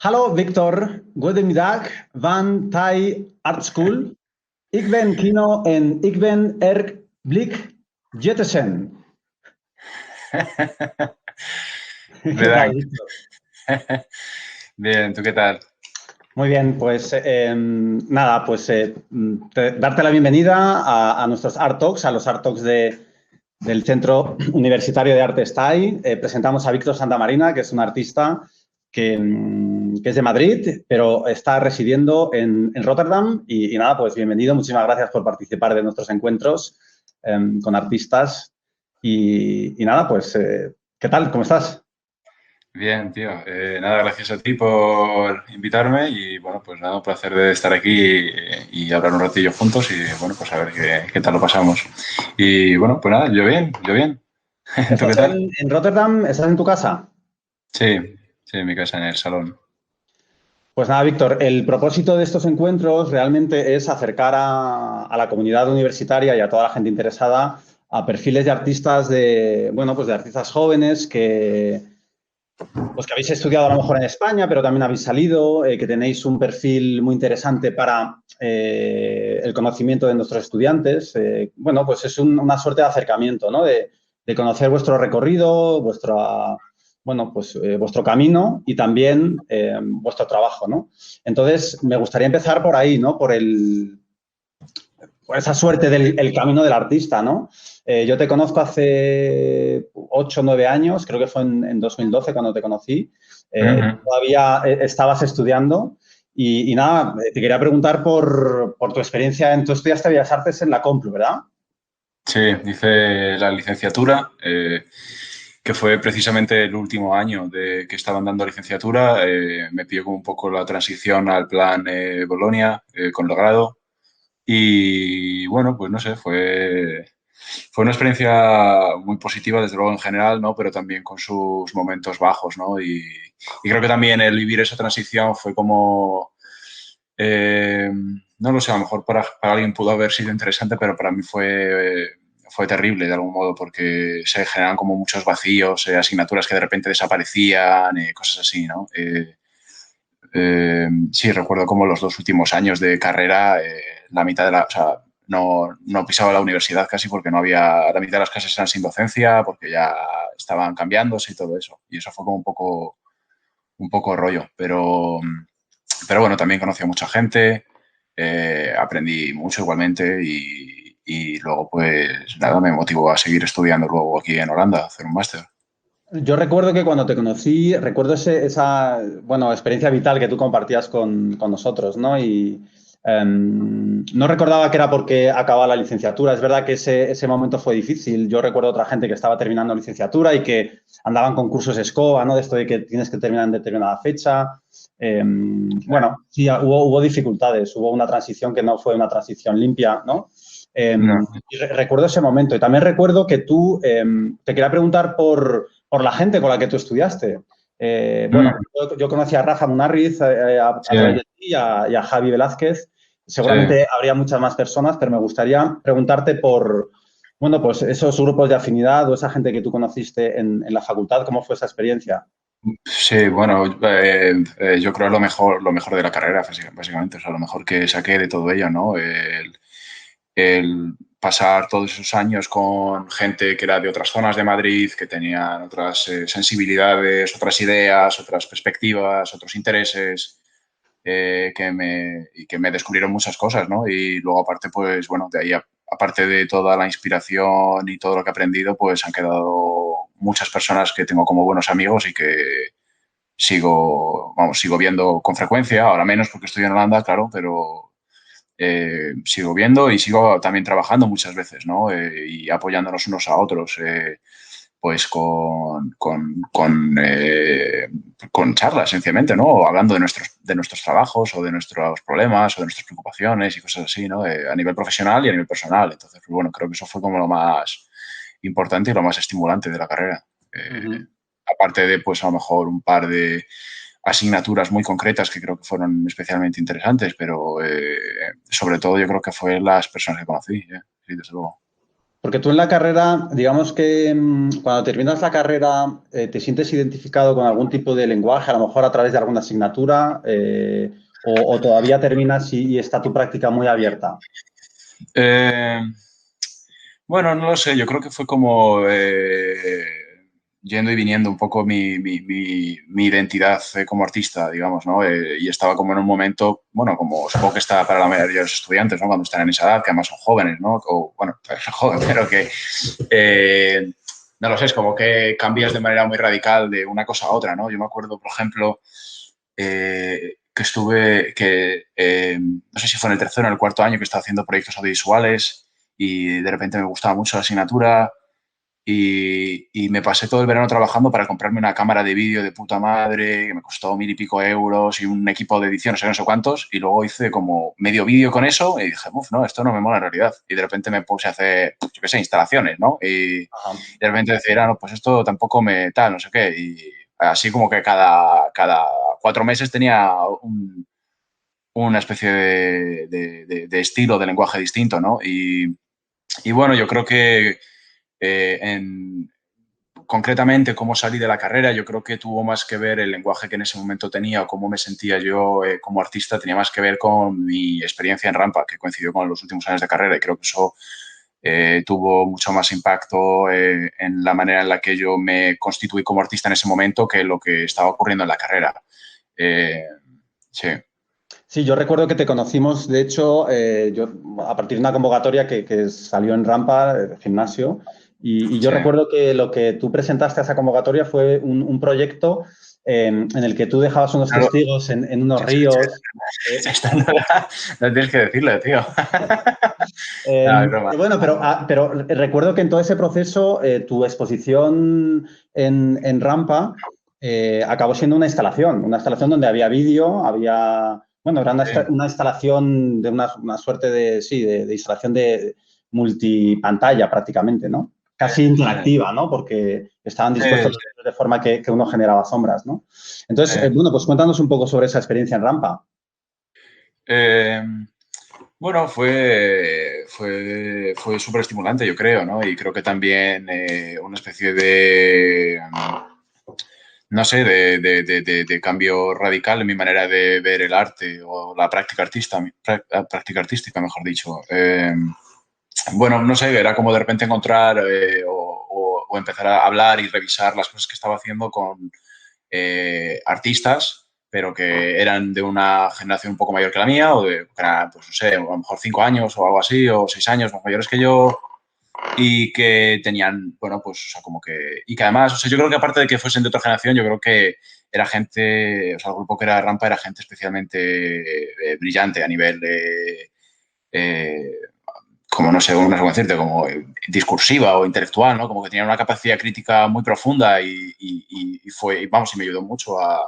Hallo Victor, goedemiddag van Thai Art School. Ik ben Kino en ik ben erg blik Jettesen. ¿Qué tal, Bedankt. Víctor? Bien, ¿tú qué tal? Muy bien, pues nada, pues darte la bienvenida a nuestros Art Talks, a los Art Talks del Centro Universitario de Arte STAI. Presentamos a Víctor Santamarina, que es un artista que es de Madrid, pero está residiendo en Rotterdam. Y nada, pues bienvenido. Muchísimas gracias por participar de nuestros encuentros con artistas. Y nada, pues, ¿qué tal? ¿Cómo estás? Bien, tío. Nada, gracias a ti por invitarme y bueno, pues nada, un placer de estar aquí y hablar un ratillo juntos y bueno, pues a ver qué tal lo pasamos. Y bueno, pues nada, yo bien, yo bien. ¿Tú qué ¿Estás tal? en Rotterdam? ¿Estás en tu casa? Sí, sí, en mi casa, en el salón. Pues nada, Víctor, el propósito de estos encuentros realmente es acercar a la comunidad universitaria y a toda la gente interesada a perfiles de artistas bueno, pues de artistas jóvenes pues que habéis estudiado a lo mejor en España, pero también habéis salido, que tenéis un perfil muy interesante para el conocimiento de nuestros estudiantes. Bueno, pues es una suerte de acercamiento, ¿no? De conocer vuestro recorrido, bueno, pues vuestro camino y también vuestro trabajo, ¿no? Entonces, me gustaría empezar por ahí, ¿no? Por esa suerte del el camino del artista, ¿no? Yo te conozco hace 8 o 9 años, creo que fue en 2012 cuando te conocí. Ujú. Todavía estabas estudiando y nada, te quería preguntar por tu experiencia. Tú estudiaste Bellas Artes en la Complu, ¿verdad? Sí, hice la licenciatura, que fue precisamente el último año de que estaban dando licenciatura. Me pilló como un poco la transición al plan Bolonia con el grado. Y bueno, pues no sé, fue una experiencia muy positiva, desde luego en general, ¿no? Pero también con sus momentos bajos, ¿no? Y creo que también el vivir esa transición fue como, no lo sé, a lo mejor para alguien pudo haber sido interesante, pero para mí fue terrible de algún modo porque se generan como muchos vacíos, asignaturas que de repente desaparecían, cosas así, ¿no? Sí, recuerdo como los 2 últimos años de carrera, la mitad o sea, no pisaba la universidad casi porque no había, la mitad de las clases eran sin docencia, porque ya estaban cambiándose y todo eso. Y eso fue como un poco rollo. Pero bueno, también conocí a mucha gente, aprendí mucho igualmente y luego pues nada, me motivó a seguir estudiando luego aquí en Holanda, a hacer un máster. Yo recuerdo que cuando te conocí, recuerdo esa, bueno, experiencia vital que tú compartías con nosotros, ¿no? Y no recordaba que era porque acababa la licenciatura. Es verdad que ese momento fue difícil. Yo recuerdo otra gente que estaba terminando licenciatura y que andaban con cursos escoba, ¿no? De esto de que tienes que terminar en determinada fecha. Bueno, sí, hubo dificultades, hubo una transición que no fue una transición limpia, ¿no? No. Y recuerdo ese momento. Y también recuerdo que tú, te quería preguntar por la gente con la que tú estudiaste. Bueno, Mm, yo conocí a Rafa Munarriz a sí, través de ti y a Javi Velázquez. sí. Seguramente habría muchas más personas, pero me gustaría preguntarte bueno, pues esos grupos de afinidad o esa gente que tú conociste en la facultad, ¿cómo fue esa experiencia? Sí, bueno, yo creo lo mejor de la carrera, básicamente, o sea, lo mejor que saqué de todo ello, ¿no? El pasar todos esos años con gente que era de otras zonas de Madrid, que tenían otras sensibilidades, otras ideas, otras perspectivas, otros intereses, y que me descubrieron muchas cosas, ¿no? Y luego aparte, pues bueno, de ahí, aparte de toda la inspiración y todo lo que he aprendido, pues han quedado muchas personas que tengo como buenos amigos y que sigo viendo con frecuencia, ahora menos porque estoy en Holanda, claro, pero sigo viendo y sigo también trabajando muchas veces, ¿no? Y apoyándonos unos a otros. Pues con charlas, sencillamente, ¿no? Hablando de nuestros trabajos o de nuestros problemas o de nuestras preocupaciones y cosas así, ¿no? A nivel profesional y a nivel personal. Entonces, pues, bueno, creo que eso fue como lo más importante y lo más estimulante de la carrera. Ujú. Aparte de, pues, a lo mejor un par de asignaturas muy concretas que creo que fueron especialmente interesantes, pero sobre todo yo creo que fue las personas que conocí, sí, desde luego. Porque tú en la carrera, digamos que cuando terminas la carrera, ¿te sientes identificado con algún tipo de lenguaje, a lo mejor a través de alguna asignatura, o todavía terminas y está tu práctica muy abierta? Eh, bueno, no lo sé, yo creo que fue como yendo y viniendo un poco mi identidad como artista, digamos, ¿no? Y estaba como en un momento, bueno, como supongo que está para la mayoría de los estudiantes, ¿no? Cuando están en esa edad, que además son jóvenes, ¿no? O, bueno, todavía son jóvenes, pero que, no lo sé, es como que cambias de manera muy radical de una cosa a otra, ¿no? Yo me acuerdo, por ejemplo, que estuve, no sé si fue en el tercero o en el cuarto año que estaba haciendo proyectos audiovisuales y de repente me gustaba mucho la asignatura y me pasé todo el verano trabajando para comprarme una cámara de vídeo de puta madre que me costó 1000 y pico euros y un equipo de edición, no sé cuántos, y luego hice como medio vídeo con eso y dije, uff, no, esto no me mola en realidad. Y de repente me puse a hacer, yo qué sé, instalaciones, ¿no? Y Ajá. de repente decía, no, pues esto tampoco me tal, no sé qué. Y así como que cada 4 meses tenía una especie de estilo, de lenguaje distinto, ¿no? Y bueno, yo creo que en, concretamente cómo salí de la carrera, yo creo que tuvo más que ver el lenguaje que en ese momento tenía o cómo me sentía yo como artista, tenía más que ver con mi experiencia en Rampa, que coincidió con los últimos años de carrera y creo que eso tuvo mucho más impacto en la manera en la que yo me constituí como artista en ese momento que lo que estaba ocurriendo en la carrera. Eh, sí. Sí, yo recuerdo que te conocimos, de hecho, yo, a partir de una convocatoria que salió en Rampa, gimnasio, y yo Sí. recuerdo que lo que tú presentaste a esa convocatoria fue un proyecto en el que tú dejabas unos Claro. testigos en unos ríos. Esta no tienes que decirlo, tío. No, es broma. Bueno, pero recuerdo que en todo ese proceso tu exposición en Rampa acabó siendo una instalación donde había vídeo, había, bueno, era Sí, una instalación de una suerte de, sí, de instalación de multipantalla prácticamente, ¿no? Casi sí, interactiva, ¿no? Porque estaban sí, dispuestos sí, de forma que uno generaba sombras, ¿no? Entonces, sí. bueno, pues cuéntanos un poco sobre esa experiencia en Rampa. Eh, bueno, fue súper estimulante, yo creo, ¿no? Y creo que también una especie de, no sé, de cambio radical en mi manera de ver el arte o la práctica artística, mejor dicho. Bueno, no sé, era como de repente encontrar o empezar a hablar y revisar las cosas que estaba haciendo con artistas, pero que eran de una generación un poco mayor que la mía, o de, pues no sé, a lo mejor 5 años o algo así, o 6 años más mayores que yo, y que tenían, bueno, pues, o sea, como que, y que además, o sea, yo creo que aparte de que fuesen de otra generación, yo creo que era gente, o sea, el grupo que era Rampa era gente especialmente brillante a nivel de, como no sé cómo decirte, como discursiva o intelectual, ¿no? Como que tenía una capacidad crítica muy profunda y fue, vamos, y me ayudó mucho a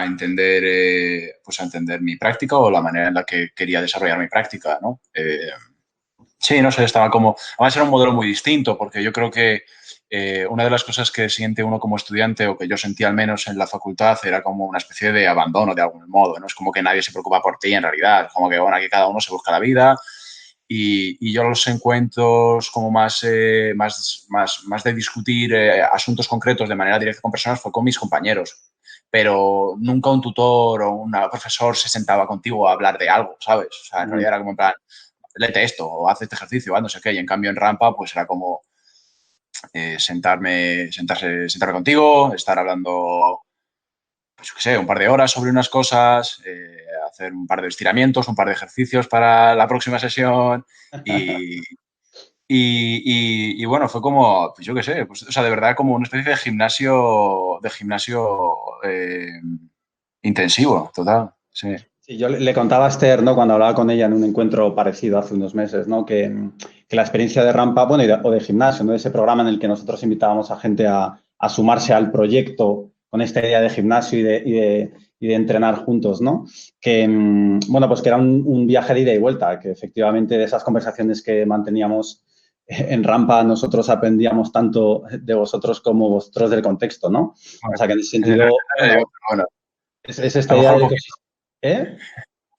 entender, pues a entender mi práctica o la manera en la que quería desarrollar mi práctica, ¿no? Sí, no sé, estaba como, además era un modelo muy distinto porque yo creo que una de las cosas que siente uno como estudiante o que yo sentía al menos en la facultad era como una especie de abandono de algún modo, ¿no? Es como que nadie se preocupa por ti en realidad, como que, bueno, aquí cada uno se busca la vida y yo los encuentros como más de discutir asuntos concretos de manera directa con personas fue con mis compañeros, pero nunca un tutor o un profesor se sentaba contigo a hablar de algo, ¿sabes? O sea, en realidad era como en plan, léete esto o haz este ejercicio, no sé qué, y en cambio en Rampa pues era como sentarme contigo, estar hablando, pues qué sé, un par de horas sobre unas cosas, hacer un par de estiramientos, un par de ejercicios para la próxima sesión y, y bueno, fue como, pues yo qué sé, pues, o sea, de verdad como una especie de gimnasio intensivo, total, sí. Sí, yo le contaba a Esther, ¿no? Cuando hablaba con ella en un encuentro parecido hace unos meses, ¿no? Que la experiencia de Rampa, bueno, o de gimnasio, ¿no? Ese programa en el que nosotros invitábamos a gente a sumarse al proyecto con esta idea de gimnasio y de entrenar juntos, ¿no? Bueno, pues que era un viaje de ida y vuelta, que efectivamente de esas conversaciones que manteníamos en Rampa nosotros aprendíamos tanto de vosotros como vosotros del contexto, ¿no? O Bueno, sea que en ese sentido, bueno, bueno, es a esta lo idea mejor un del poquito. ecosistema. ¿Eh?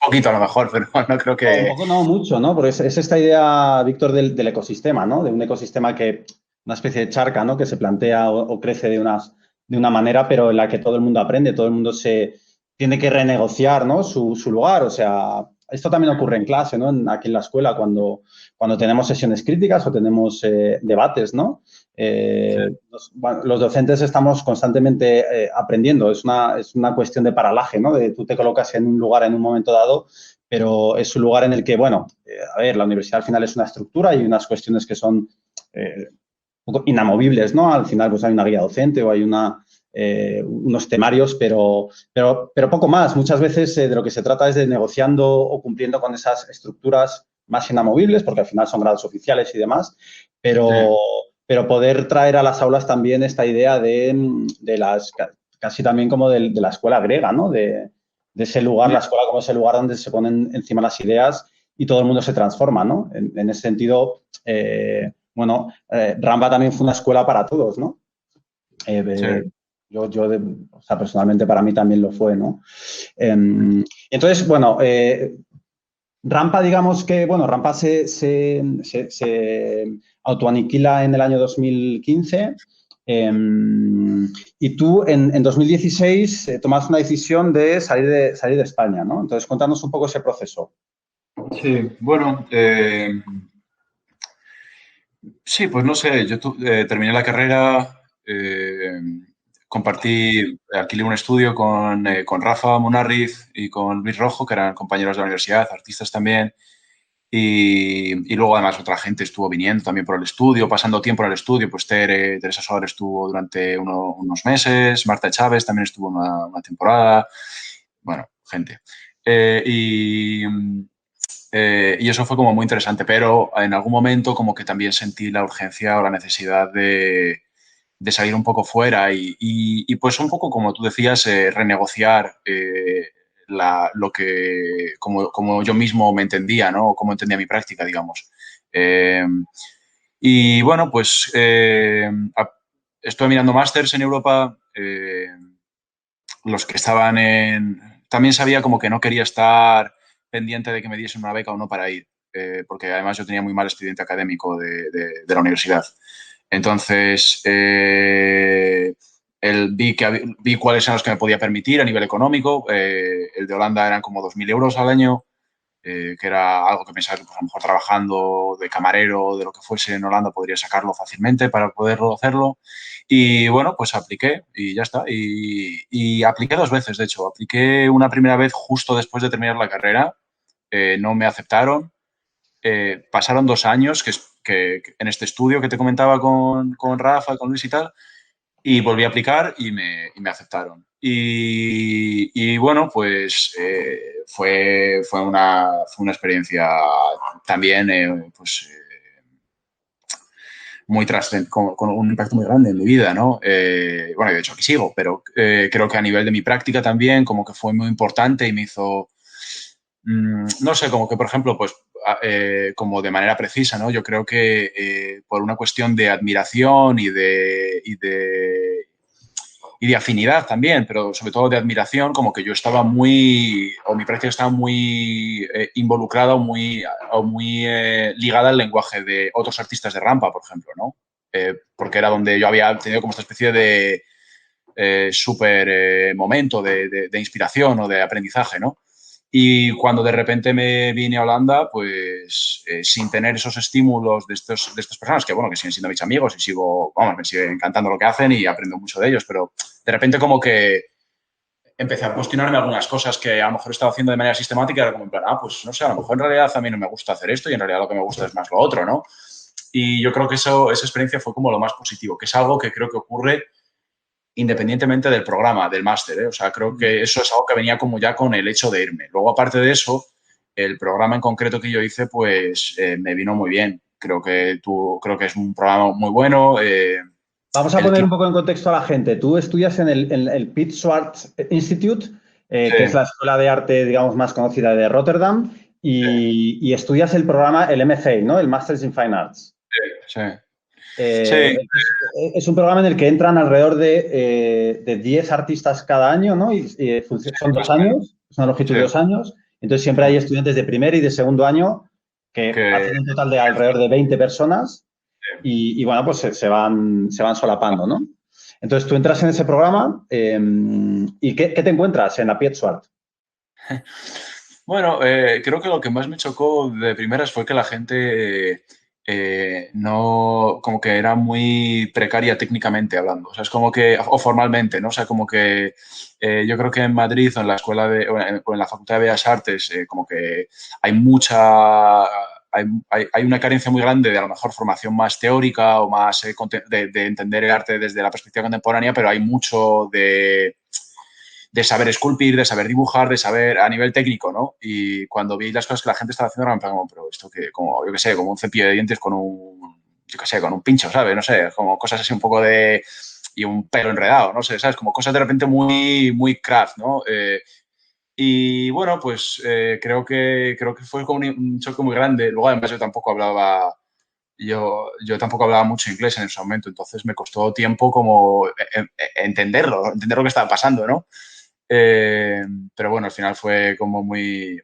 poquito a lo mejor, pero no creo No, un que... poco no mucho, ¿no? Porque es esta idea, Víctor, del ecosistema, ¿no? De un ecosistema que, una especie de charca, ¿no? Que se plantea o crece de una manera, pero en la que todo el mundo aprende, todo el mundo se tiene que renegociar, ¿no? Su lugar. O sea, esto también ocurre en clase, ¿no? Aquí en la escuela, cuando tenemos sesiones críticas o tenemos debates, ¿no? Sí, Los docentes estamos constantemente aprendiendo. Es una cuestión de paralaje, ¿no? De tú te colocas en un lugar en un momento dado, pero es un lugar en el que, bueno, a ver, la universidad al final es una estructura y unas cuestiones que son un poco inamovibles, ¿no? Al final, pues hay una guía docente o hay unos temarios, pero poco más. Muchas veces de lo que se trata es de negociando o cumpliendo con esas estructuras más inamovibles, porque al final son grados oficiales y demás, sí, pero, pero poder traer a las aulas también esta idea casi también como de la escuela griega, ¿no? De ese lugar, la escuela como ese lugar donde se ponen encima las ideas y todo el mundo se transforma, ¿no? En ese sentido, bueno, Ramba también fue una escuela para todos, ¿no? sí. O sea, personalmente para mí también lo fue, ¿no? Entonces, bueno, Rampa, digamos que, bueno, Rampa se autoaniquila en el año 2015 y tú en 2016 tomas una decisión de salir de España, ¿no? Entonces, cuéntanos un poco ese proceso. Sí, bueno, sí, pues no sé, terminé la carrera, alquilé un estudio con Rafa Munarriz y con Luis Rojo, que eran compañeros de la universidad, artistas también, y luego además otra gente estuvo viniendo también por el estudio, pasando tiempo en el estudio, pues Teresa Soler estuvo durante unos meses, Marta Chávez también estuvo una temporada, bueno, gente. Y eso fue como muy interesante, pero en algún momento como que también sentí la urgencia o la necesidad de salir un poco fuera y pues un poco como tú decías, renegociar lo que, como yo mismo me entendía, ¿no? O cómo entendía mi práctica, digamos. Y bueno, pues estuve mirando másters en Europa, los que estaban en... También sabía como que no quería estar pendiente de que me diesen una beca o no para ir, porque además yo tenía muy mal expediente académico de la universidad. Entonces, vi cuáles eran los que me podía permitir a nivel económico. El de Holanda eran como 2.000 euros al año, que era algo que pensaba que pues, a lo mejor trabajando de camarero, de lo que fuese en Holanda, podría sacarlo fácilmente para poderlo hacerlo. Y bueno, pues apliqué y ya está. Y apliqué 2 veces, de hecho. Apliqué una primera vez justo después de terminar la carrera. No me aceptaron. Pasaron 2 años que en este estudio que te comentaba con Rafa, con Luis y tal, y volví a aplicar y me aceptaron. Y bueno, pues fue una experiencia también pues, con un impacto muy grande en mi vida, ¿no? Bueno, de hecho aquí sigo, pero creo que a nivel de mi práctica también como que fue muy importante y me hizo, no sé, como que por ejemplo, pues como de manera precisa, ¿no? Yo creo que por una cuestión de admiración y de afinidad también, pero sobre todo de admiración, como que yo estaba o mi práctica estaba muy involucrada o muy ligada al lenguaje de otros artistas de Rampa, por ejemplo, ¿no? Porque era donde yo había tenido como esta especie de súper momento de inspiración o de aprendizaje, ¿no? Y cuando de repente me vine a Holanda, pues sin tener esos estímulos de estas personas, que bueno, que siguen siendo mis amigos y me sigue encantando lo que hacen y aprendo mucho de ellos, pero de repente como que empecé a cuestionarme algunas cosas que a lo mejor estaba haciendo de manera sistemática, era como en plan, pues no sé, a lo mejor en realidad a mí no me gusta hacer esto y en realidad lo que me gusta es más lo otro, ¿no? Y yo creo que esa experiencia fue como lo más positivo, que es algo que creo que ocurre independientemente del programa, del máster. O sea, creo que eso es algo que venía como ya con el hecho de irme. Luego, aparte de eso, el programa en concreto que yo hice, pues me vino muy bien. Creo que es un programa muy bueno. Vamos a poner un poco en contexto a la gente. Tú estudias en el Piet Schwartz Institute, que es la escuela de arte, digamos, más conocida de Rotterdam, y estudias el programa, el MFA, ¿no? El Masters in Fine Arts. Sí. Eh, Sí, es un programa en el que entran alrededor de 10 artistas cada año, ¿no? Y son 2 años, es una longitud de 2 años. Entonces, siempre hay estudiantes de primer y de segundo año que Que, hacen un total de alrededor de 20 personas bueno, pues se van solapando, ¿no? Entonces, tú entras en ese programa ¿y qué te encuentras en la Pietzschwart? bueno, creo que lo que más me chocó de primeras fue que la gente no, como que era muy precaria técnicamente hablando, o sea, es como que, o formalmente, ¿no? O sea, como que yo creo que en Madrid o en la escuela o en la Facultad de Bellas Artes, como que hay hay una carencia muy grande de a lo mejor formación más teórica o más de entender el arte desde la perspectiva contemporánea, pero hay mucho de saber esculpir, de saber dibujar, de saber a nivel técnico, ¿no? Y cuando vi las cosas que la gente estaba haciendo, era en plan como, pero esto que, como, yo qué sé, como un cepillo de dientes con yo qué sé, con un pincho, ¿sabes? No sé, como cosas así un poco de, y un pelo enredado, no sé, ¿sabes? Como cosas de repente muy craft, ¿no? Y bueno, pues creo que fue como un choque muy grande. Luego, además, yo tampoco hablaba mucho inglés en ese momento, entonces me costó tiempo como entenderlo, entender lo que estaba pasando, ¿no? Eh, pero bueno, al final fue como muy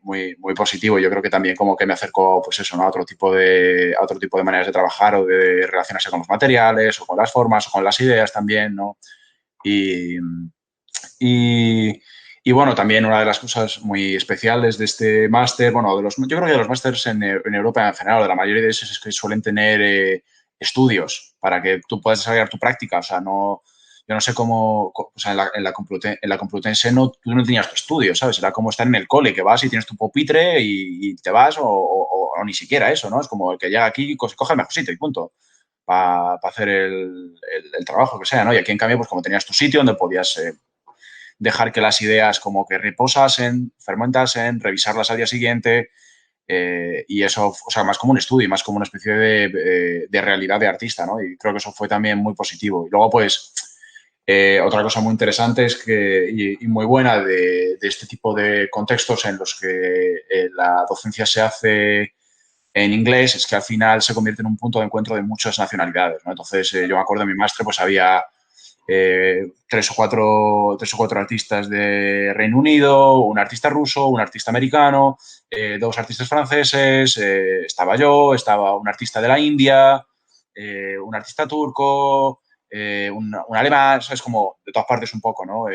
positivo. Yo creo que también como que me acercó, pues eso, ¿no? A otro tipo de maneras de trabajar o de relacionarse con los materiales o con las formas o con las ideas también, ¿no? Y, y, y bueno, también una de las cosas muy especiales de este máster, bueno, yo creo que de los másters en Europa en general, de la mayoría de esos es que suelen tener estudios para que tú puedas desarrollar tu práctica. O sea, no, yo no sé cómo, o sea, en la Complutense no, tú no tenías tu estudio, ¿sabes? Era como estar en el cole, que vas y tienes tu pupitre y te vas o ni siquiera eso, ¿no? Es como el que llega aquí, coge el mejor sitio y punto para hacer el trabajo que sea, ¿no? Y aquí, en cambio, pues como tenías tu sitio donde podías dejar que las ideas como que reposasen, fermentasen, revisarlas al día siguiente y eso, o sea, más como un estudio, más como una especie de realidad de artista, ¿no? Y creo que eso fue también muy positivo. Y luego, pues, otra cosa muy interesante es que, y muy buena de este tipo de contextos en los que la docencia se hace en inglés es que al final se convierte en un punto de encuentro de muchas nacionalidades, ¿no? Entonces, yo me acuerdo en mi máster, pues había tres o cuatro artistas de Reino Unido, un artista ruso, un artista americano, dos artistas franceses, estaba yo, estaba un artista de la India, un artista turco, un alemán, es como de todas partes un poco, ¿no?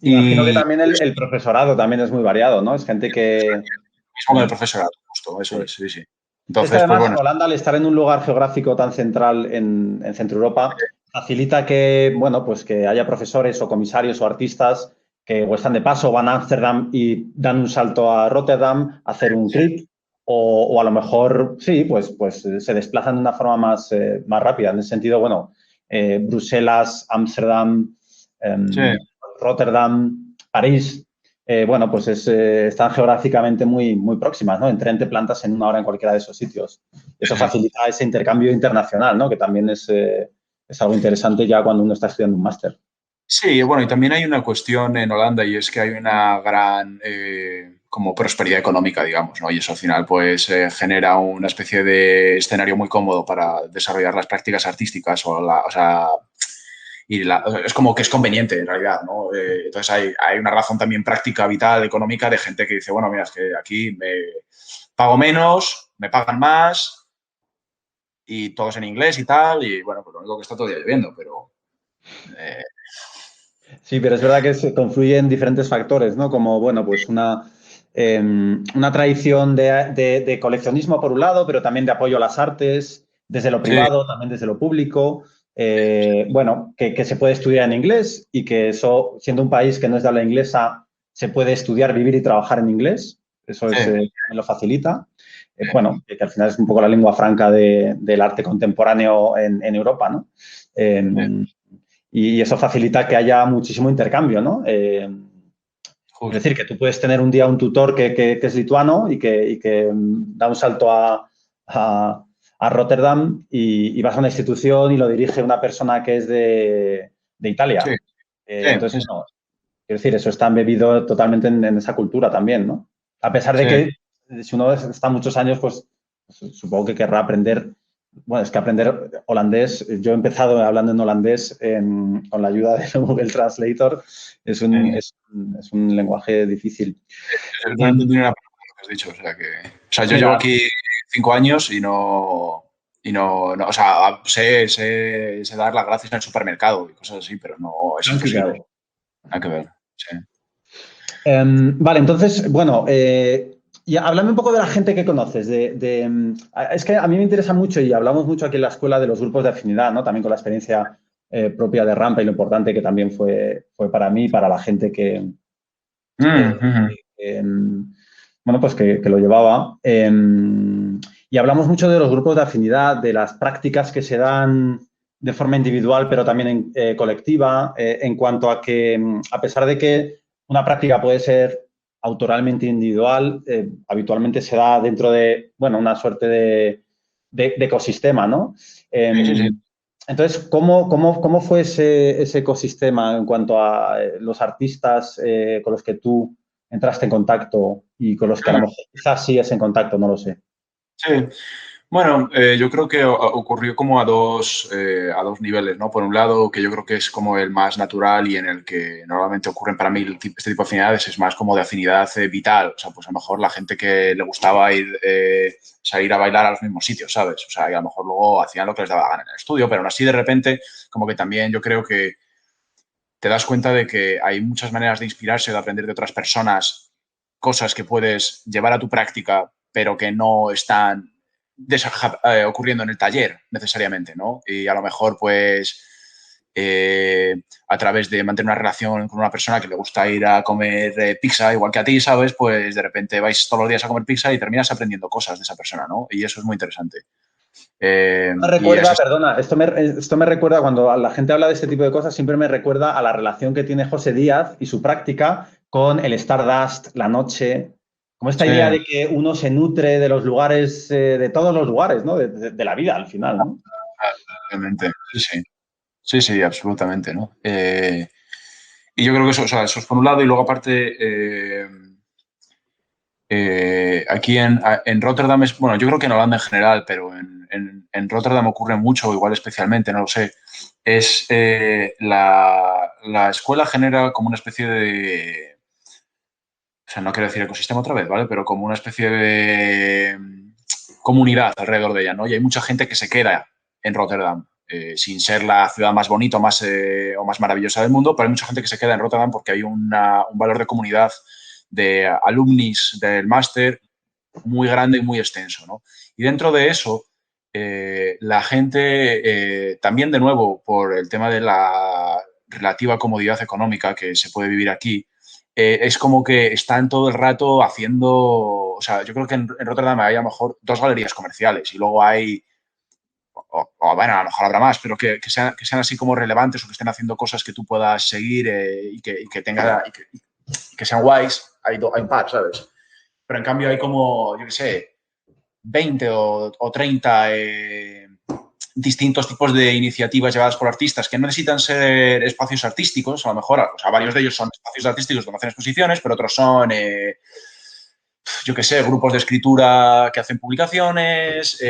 Imagino que Y también el profesorado también es muy variado, ¿no? Es gente que... mismo con el profesorado, justo, eso Sí. es, sí, sí. Es que Entonces, pues además bueno, Holanda, al estar en un lugar geográfico tan central en Centro Europa, facilita que, bueno, pues que haya profesores o comisarios o artistas que o están de paso, van a Ámsterdam y dan un salto a Rotterdam a hacer un trip, o a lo mejor, sí, pues se desplazan de una forma más rápida. En ese sentido, bueno, Bruselas, Ámsterdam, sí, Rotterdam, París, bueno, pues están geográficamente muy próximas, ¿no? En tren te plantas en una hora en cualquiera de esos sitios. Eso sí. facilita ese intercambio internacional, ¿no? Que también es algo interesante ya cuando uno está estudiando un máster. Sí, bueno, y también hay una cuestión en Holanda y es que hay una gran como prosperidad económica, digamos, ¿no? Y eso al final pues genera una especie de escenario muy cómodo para desarrollar las prácticas artísticas o sea, es como que es conveniente en realidad, ¿no? Entonces hay una razón también práctica, vital, económica de gente que dice, bueno, mira, es que aquí me pago menos, me pagan más y todo es en inglés y tal, y bueno, pues lo único que está todo el día lloviendo, pero eh, Sí, pero es verdad que se confluyen diferentes factores, ¿no? Como, bueno, pues una tradición de coleccionismo por un lado, pero también de apoyo a las artes, desde lo sí, privado, también desde lo público. Bueno, que se puede estudiar en inglés y que eso, siendo un país que no es de habla inglesa, se puede estudiar, vivir y trabajar en inglés. Eso sí, también lo facilita. Bueno, que al final es un poco la lengua franca del arte contemporáneo en Europa, ¿no? sí, Y eso facilita que haya muchísimo intercambio, ¿no? Es decir, justo. que tú puedes tener un día un tutor que es lituano y que da un salto a Rotterdam y vas a una institución y lo dirige una persona que es de Sí, Italia. sí, sí, Entonces, bueno, quiero decir, eso está embebido totalmente en esa cultura también, ¿no? A pesar de sí, que si uno está muchos años, pues supongo que querrá aprender Bueno, es que aprender holandés, yo he empezado hablando en holandés con la ayuda de Google Translator, Eh, es un lenguaje difícil. no Em, entendí una palabra que has dicho, o sea, yo llevo Mira, aquí 5 años o sea, sé dar las gracias en el supermercado y cosas así, pero no es imposible. tranquilo. Nada que ver. Sí. Vale, entonces, bueno, y háblame un poco de la gente que conoces. Es que a mí me interesa mucho y hablamos mucho aquí en la escuela de los grupos de afinidad, ¿no? También con la experiencia propia de Rampa y lo importante que también fue para mí, para la gente eh, Mhm. bueno, pues que lo llevaba. Y hablamos mucho de los grupos de afinidad, de las prácticas que se dan de forma individual, pero también colectiva, en cuanto a que, a pesar de que una práctica puede ser autoralmente individual, habitualmente se da dentro de, bueno, una suerte de ecosistema, ¿no? Sí, sí, sí. Entonces, ¿cómo fue ese ecosistema en cuanto a los artistas con los que tú entraste en contacto y con los que a lo mejor quizás sigues en contacto, no lo sé? Sí. Bueno, yo creo que ocurrió como a dos niveles, ¿no? Por un lado, que yo creo que es como el más natural y en el que normalmente ocurren para mí este tipo de afinidades, es más como de afinidad vital. O sea, pues a lo mejor la gente que le gustaba salir a bailar a los mismos sitios, ¿sabes? O sea, y a lo mejor luego hacían lo que les daba la gana en el estudio, pero aún así de repente, como que también yo creo que te das cuenta de que hay muchas maneras de inspirarse, de aprender de otras personas, cosas que puedes llevar a tu práctica, pero que no están ocurriendo en el taller necesariamente, ¿no? Y a lo mejor, pues, a través de mantener una relación con una persona que le gusta ir a comer pizza, igual que a ti, ¿sabes? Pues de repente vais todos los días a comer pizza y terminas aprendiendo cosas de esa persona, ¿no? Y eso es muy interesante. Me Y recuerda, esas... perdona, esto me recuerda cuando la gente habla de este tipo de cosas, siempre me recuerda a la relación que tiene José Díaz y su práctica con el Stardust, la noche, como esta Sí, idea de que uno se nutre de los lugares, de todos los lugares, ¿no? De la vida al final, ¿no? realmente, sí, sí. Sí, sí, absolutamente, ¿no? Y yo creo que eso, o sea, eso es por un lado, y luego aparte, aquí en Rotterdam es, bueno, yo creo que en Holanda en general, pero en Rotterdam ocurre mucho, igual especialmente, no lo sé, es la escuela genera como una especie de, o sea, no quiero decir ecosistema otra vez, ¿vale? Pero como una especie de comunidad alrededor de ella, ¿no? Y hay mucha gente que se queda en Rotterdam, sin ser la ciudad más bonita o más maravillosa del mundo, pero hay mucha gente que se queda en Rotterdam porque hay un valor de comunidad de alumnis del máster muy grande y muy extenso, ¿no? Y dentro de eso, la gente, también de nuevo, por el tema de la relativa comodidad económica que se puede vivir aquí, es como que están todo el rato haciendo, o sea, yo creo que en Rotterdam hay a lo mejor 2 galerías comerciales y luego hay, bueno, a lo mejor habrá más, pero que sean así como relevantes o que estén haciendo cosas que tú puedas seguir y que sean guays, hay un par, ¿sabes? Pero en cambio hay como, yo qué sé, 20 o 30 distintos tipos de iniciativas llevadas por artistas que no necesitan ser espacios artísticos, a lo mejor, o sea, varios de ellos son espacios artísticos donde hacen exposiciones, pero otros son, yo qué sé, grupos de escritura que hacen publicaciones,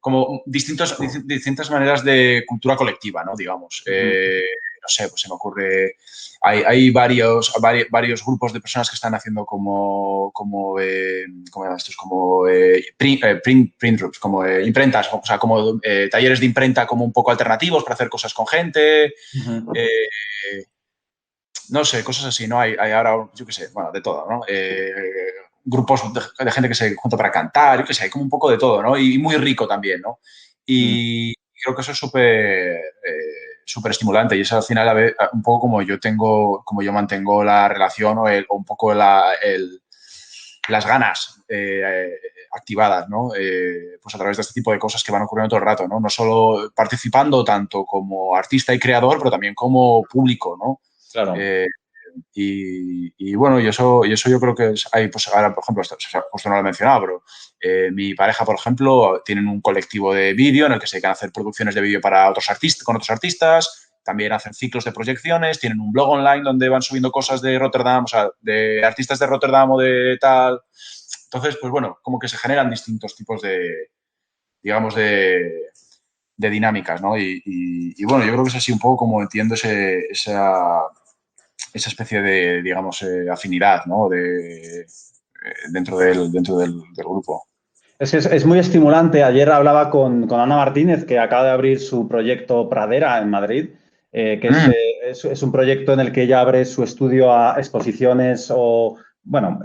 como distintas maneras de cultura colectiva, ¿no? Digamos. No sé, pues se me ocurre. Hay varios grupos de personas que están haciendo ¿cómo llaman estos? Como print groups, como imprentas, o sea, como talleres de imprenta como un poco alternativos para hacer cosas con gente. Ujú. No sé, cosas así, ¿no? Hay ahora, yo qué sé, bueno, de todo, ¿no? Grupos de gente que se junta para cantar, yo qué sé, hay como un poco de todo, ¿no? Y muy rico también, ¿no? Mm. Y creo que eso es súper estimulante y es al final un poco como yo mantengo la relación o un poco las ganas activadas, ¿no? Pues a través de este tipo de cosas que van ocurriendo todo el rato, ¿no? No solo participando tanto como artista y creador, pero también como público, ¿no? Claro. Eh, y bueno, y eso yo creo que hay, pues ahora, por ejemplo, justo no lo he mencionado, pero mi pareja, por ejemplo, tienen un colectivo de vídeo en el que se dedican a hacer producciones de vídeo para otros artistas, con otros artistas, también hacen ciclos de proyecciones, tienen un blog online donde van subiendo cosas de Rotterdam, o sea, de artistas de Rotterdam o de tal. Entonces, pues bueno, como que se generan distintos tipos digamos, de dinámicas, ¿no? Y bueno, yo creo que es así un poco como entiendo esa especie de, digamos, afinidad, ¿no? Dentro del grupo. Es muy estimulante. Ayer hablaba con Ana Martínez, que acaba de abrir su proyecto Pradera en Madrid, que Mm, es un proyecto en el que ella abre su estudio a exposiciones o, bueno,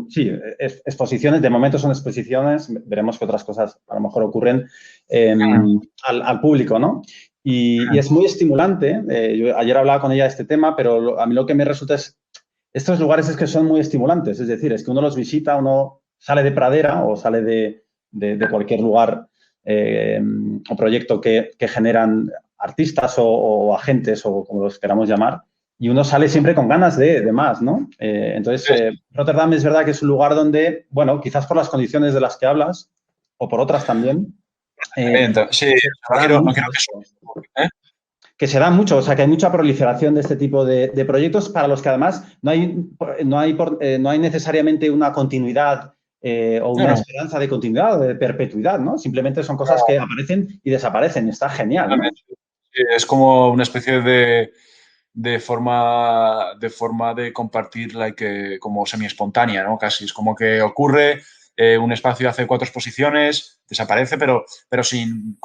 sí, exposiciones. De momento son exposiciones. Veremos que otras cosas a lo mejor ocurren mm, al público, ¿no? Y es muy estimulante. Yo ayer hablaba con ella de este tema, pero a mí lo que me resulta es estos lugares es que son muy estimulantes, es decir, es que uno los visita, uno sale de pradera o sale de cualquier lugar o proyecto que generan artistas o agentes o como los queramos llamar, y uno sale siempre con ganas de más, ¿no? Entonces, Rotterdam es verdad que es un lugar donde, bueno, quizás por las condiciones de las que hablas o por otras también, sí, se no da quiero, no mucho quiero que esto. ¿eh? Que se da mucho, o sea, que hay mucha proliferación de este tipo de proyectos para los que además no hay necesariamente una continuidad o No, una no, esperanza de continuidad o de perpetuidad, ¿no? Simplemente son cosas que aparecen y desaparecen. Está genial, ¿no? sí, es como una especie de forma de compartir como semi-espontánea, ¿no? Casi. Es como que ocurre, un espacio hace 4 exposiciones, desaparece, pero sin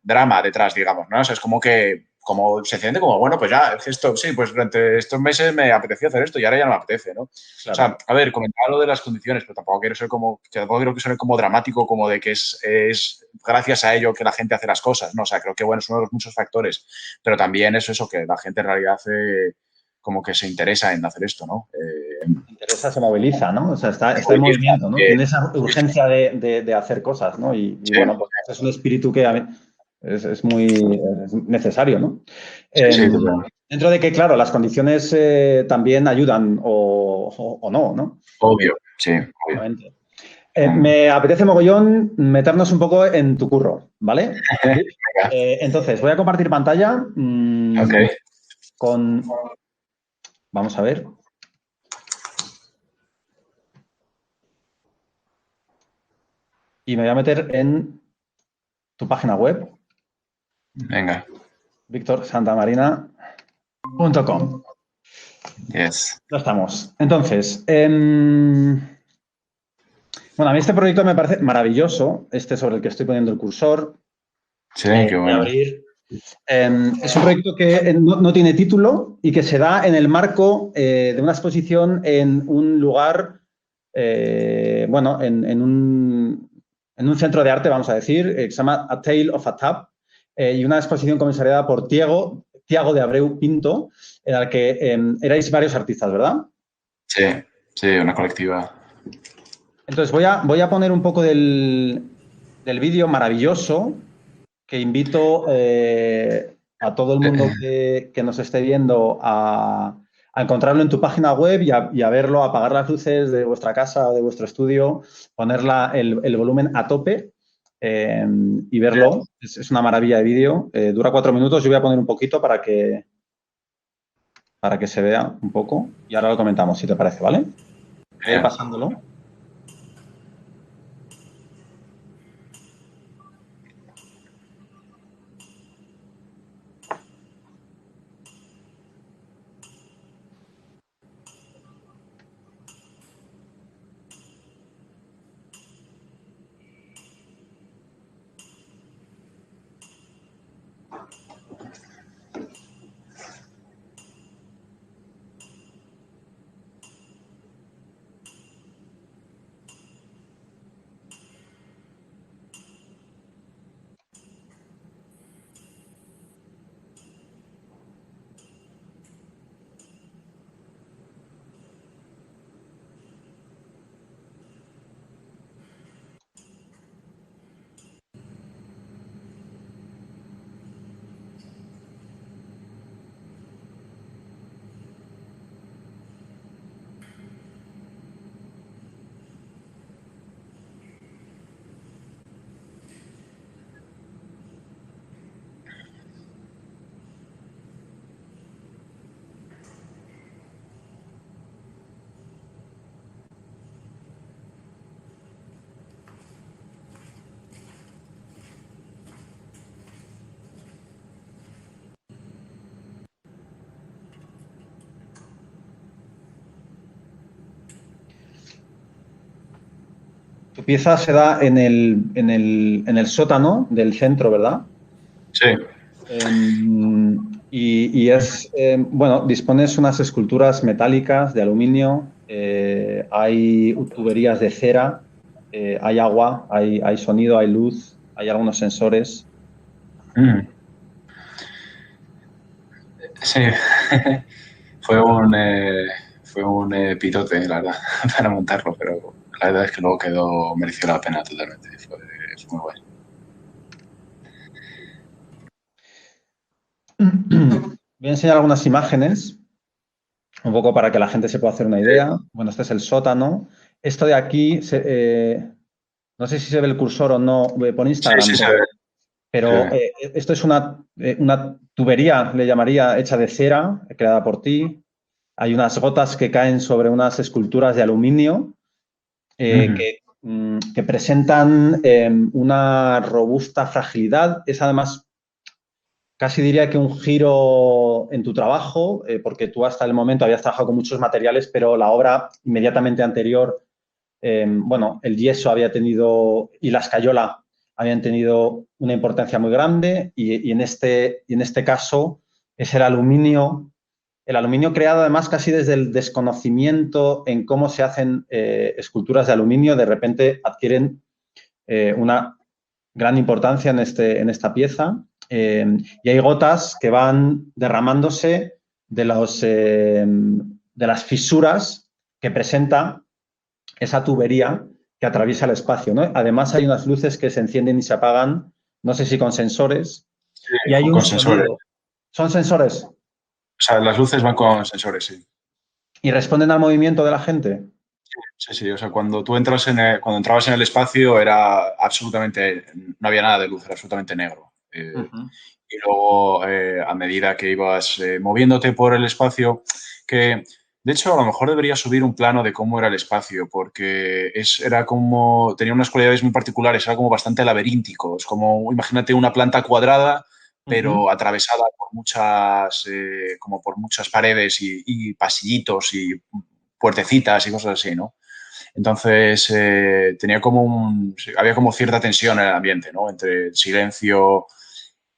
drama detrás, digamos, ¿no? O sea, es como que sencillamente como, bueno, pues ya, es que esto, sí, pues durante estos meses me apetecía hacer esto y ahora ya no me apetece, ¿no? O Claro. sea, a ver, comentaba lo de las condiciones, pero tampoco quiero que suene como dramático, como de que es gracias a ello que la gente hace las cosas, ¿no? O sea, creo que, bueno, es uno de los muchos factores, pero también es eso, que la gente en realidad como que se interesa en hacer esto, ¿no? Interesa, se moviliza, ¿no? O sea, está en movimiento, ¿no? Tiene esa urgencia de hacer cosas, ¿no? Y, sí, bueno, pues es un espíritu que a mí es muy necesario, ¿no? sí, Eh, sí, totalmente. dentro de que, claro, las condiciones también ayudan o no, ¿no? Obvio, sí, obvio. Obviamente. Me apetece mogollón meternos un poco en tu curro, ¿vale? Venga, Entonces, voy a compartir pantalla ok. con... Vamos a ver. Y me voy a meter en tu página web, Venga, victorsantamarina.com. yes. Ya estamos. Entonces, bueno, a mí este proyecto me parece maravilloso, este sobre el que estoy poniendo el cursor. Sí, qué Voy a bueno. abrir. Es un proyecto que no tiene título y que se da en el marco de una exposición en un lugar, bueno, en un centro de arte, vamos a decir, que se llama A Tale of a Tap, y una exposición comisariada por Tiago de Abreu Pinto, en la que erais varios artistas, ¿verdad? Sí, sí, una colectiva. Entonces voy a poner un poco del vídeo maravilloso que invito a todo el mundo que nos esté viendo a encontrarlo en tu página web y a verlo, a apagar las luces de vuestra casa o de vuestro estudio, poner el volumen a tope y verlo. Es una maravilla de vídeo. Dura 4 minutos. Yo voy a poner un poquito para que se vea un poco y ahora lo comentamos, si te parece, ¿vale? Voy a ir Genial. pasándolo. tu pieza se da en el sótano del centro, ¿verdad? Sí. Y es, bueno, dispones unas esculturas metálicas de aluminio, hay tuberías de cera, hay agua, hay sonido, hay luz, hay algunos sensores. Mm. Sí, fue un pitote, la verdad, para montarlo, pero la verdad es que luego mereció la pena totalmente. Fue muy guay. Voy a enseñar algunas imágenes, un poco para que la gente se pueda hacer una idea. Bueno, este es el sótano. Esto de aquí, no sé si se ve el cursor o no, por Sí, Instagram, sí, se ve. pero esto es una tubería, le llamaría, hecha de cera, creada por ti. Hay unas gotas que caen sobre unas esculturas de aluminio que presentan una robusta fragilidad. Es además casi diría que un giro en tu trabajo, porque tú hasta el momento habías trabajado con muchos materiales, pero la obra inmediatamente anterior, bueno, el yeso había tenido y la escayola habían tenido una importancia muy grande y en este caso es el aluminio creado además casi desde el desconocimiento en cómo se hacen esculturas de aluminio, de repente adquieren una gran importancia en esta pieza. Y hay gotas que van derramándose de las fisuras que presenta esa tubería que atraviesa el espacio, ¿no? Además, hay unas luces que se encienden y se apagan, no sé si con sensores, Sí, y hay un con sensores. sonido. Son sensores O sea, las luces van con sensores, sí. y responden al movimiento de la gente. Sí, sí. O sea, cuando tú cuando entrabas en el espacio era absolutamente, no había nada de luz, era absolutamente negro. Y luego, a medida que ibas moviéndote por el espacio, que de hecho a lo mejor debería subir un plano de cómo era el espacio, porque era como, tenía unas cualidades muy particulares, era como bastante laberíntico. Es como, imagínate una planta cuadrada, pero atravesada por como por muchas paredes y pasillitos y puertecitas y cosas así, ¿no? Entonces, había como cierta tensión en el ambiente, ¿no? Entre el silencio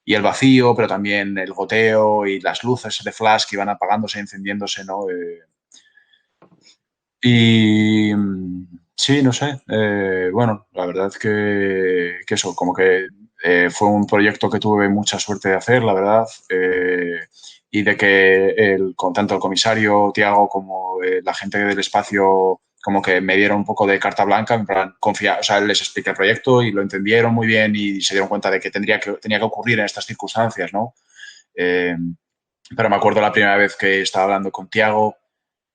y el vacío, pero también el goteo y las luces de flash que iban apagándose, encendiéndose, ¿no? Y sí, no sé. Bueno, la verdad que eso, como que fue un proyecto que tuve mucha suerte de hacer, la verdad. Y de que tanto el comisario Tiago como la gente del espacio como que me dieron un poco de carta blanca, en plan, o sea, les expliqué el proyecto y lo entendieron muy bien y se dieron cuenta de que tenía que ocurrir en estas circunstancias, ¿no? Eh, pero me acuerdo la primera vez que estaba hablando con Tiago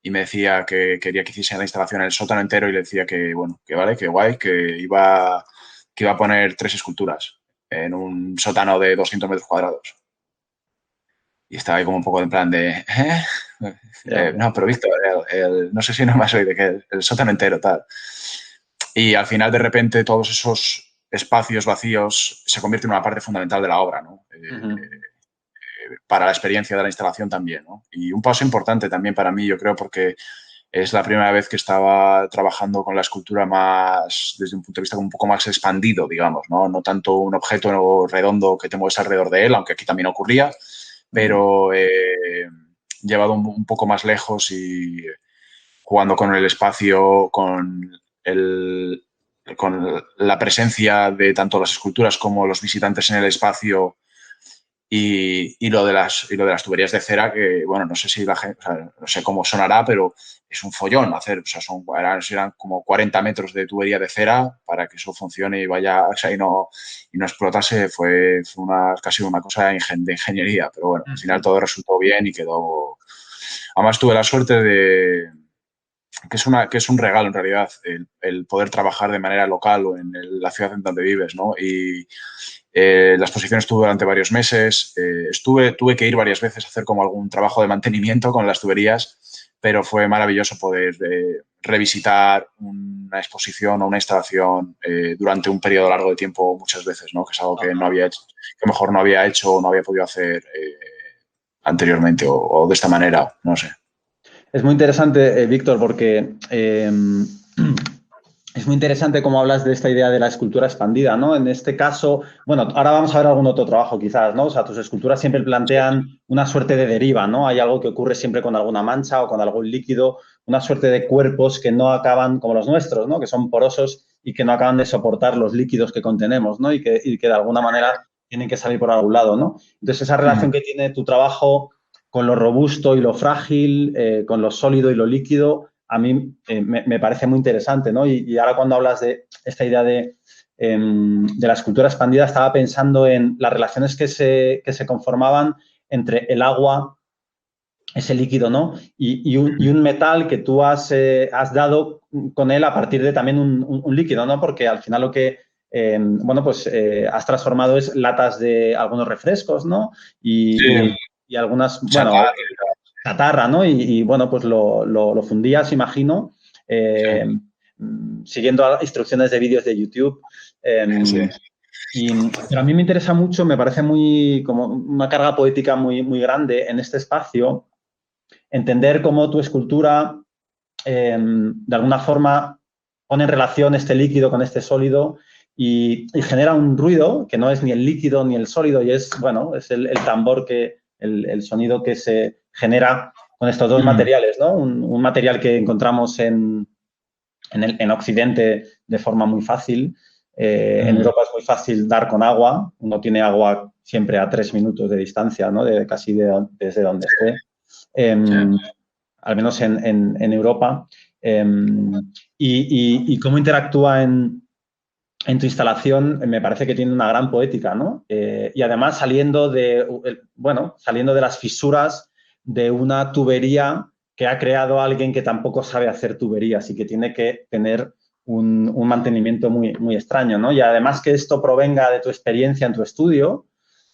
y me decía que quería que hiciese la instalación en el sótano entero y le decía que, bueno, que vale, que guay, que iba a poner 3 esculturas en un sótano de 200 metros cuadrados. Y estaba ahí como un poco en plan de, no, pero Víctor, no sé si no más hoy de que el sótano entero, tal. Y al final, de repente, todos esos espacios vacíos se convierten en una parte fundamental de la obra, ¿no? Para la experiencia de la instalación también, ¿no? Y un paso importante también para mí, yo creo, porque es la primera vez que estaba trabajando con la escultura más, desde un punto de vista un poco más expandido, digamos, ¿no? No tanto un objeto redondo que te mueves alrededor de él, aunque aquí también ocurría, pero llevado un poco más lejos y jugando con el espacio, con la presencia de tanto las esculturas como los visitantes en el espacio y lo de las tuberías de cera, que, bueno, no sé si la gente, o sea, no sé cómo sonará, pero es un follón hacer, o sea, eran como 40 metros de tubería de cera para que eso funcione y vaya, o sea, y no explotase, fue casi una cosa de ingeniería, pero bueno, al final todo resultó bien y quedó. Además tuve la suerte que es un regalo en realidad el poder trabajar de manera local o en la ciudad en donde vives, ¿no? Y la exposición estuvo durante varios meses. Tuve que ir varias veces a hacer como algún trabajo de mantenimiento con las tuberías, pero fue maravilloso poder revisitar una exposición o una instalación durante un periodo largo de tiempo muchas veces, ¿no? Que es algo que no había hecho, que mejor no había hecho o no había podido hacer anteriormente o de esta manera, no sé. Es muy interesante, Víctor, porque es muy interesante cómo hablas de esta idea de la escultura expandida, ¿no? En este caso, bueno, ahora vamos a ver algún otro trabajo quizás, ¿no? O sea, tus esculturas siempre plantean una suerte de deriva, ¿no? Hay algo que ocurre siempre con alguna mancha o con algún líquido, una suerte de cuerpos que no acaban como los nuestros, ¿no? Que son porosos y que no acaban de soportar los líquidos que contenemos, ¿no? Y que de alguna manera tienen que salir por algún lado, ¿no? Entonces, esa relación que tiene tu trabajo con lo robusto y lo frágil, con lo sólido y lo líquido, a mí me parece muy interesante, ¿no? Y ahora cuando hablas de esta idea de la escultura expandida, estaba pensando en las relaciones que se conformaban entre el agua, ese líquido, ¿no? Y un metal que tú has dado con él a partir de también un líquido, ¿no? Porque al final lo que, bueno, pues has transformado es latas de algunos refrescos, ¿no? Y, Sí, y algunas, bueno, chatarra, chatarra, ¿no? Bueno, pues lo fundías, imagino, sí, eh, siguiendo instrucciones de vídeos de YouTube. eh, sí. pero a mí me interesa mucho, me parece muy, como una carga poética muy, muy grande en este espacio, entender cómo tu escultura, de alguna forma, pone en relación este líquido con este sólido y genera un ruido que no es ni el líquido ni el sólido y es, bueno, es el tambor el sonido que se genera con estos dos materiales, ¿no? Un material que encontramos en Occidente de forma muy fácil. En Europa es muy fácil dar con agua. Uno tiene agua siempre a 3 minutos de distancia, ¿no? Casi desde donde esté. Sí. Al menos en Europa. Eh, y cómo interactúa en tu instalación me parece que tiene una gran poética, ¿no? Y además saliendo de las fisuras de una tubería que ha creado alguien que tampoco sabe hacer tuberías y que tiene que tener un mantenimiento muy, muy extraño, ¿no? Y además que esto provenga de tu experiencia en tu estudio,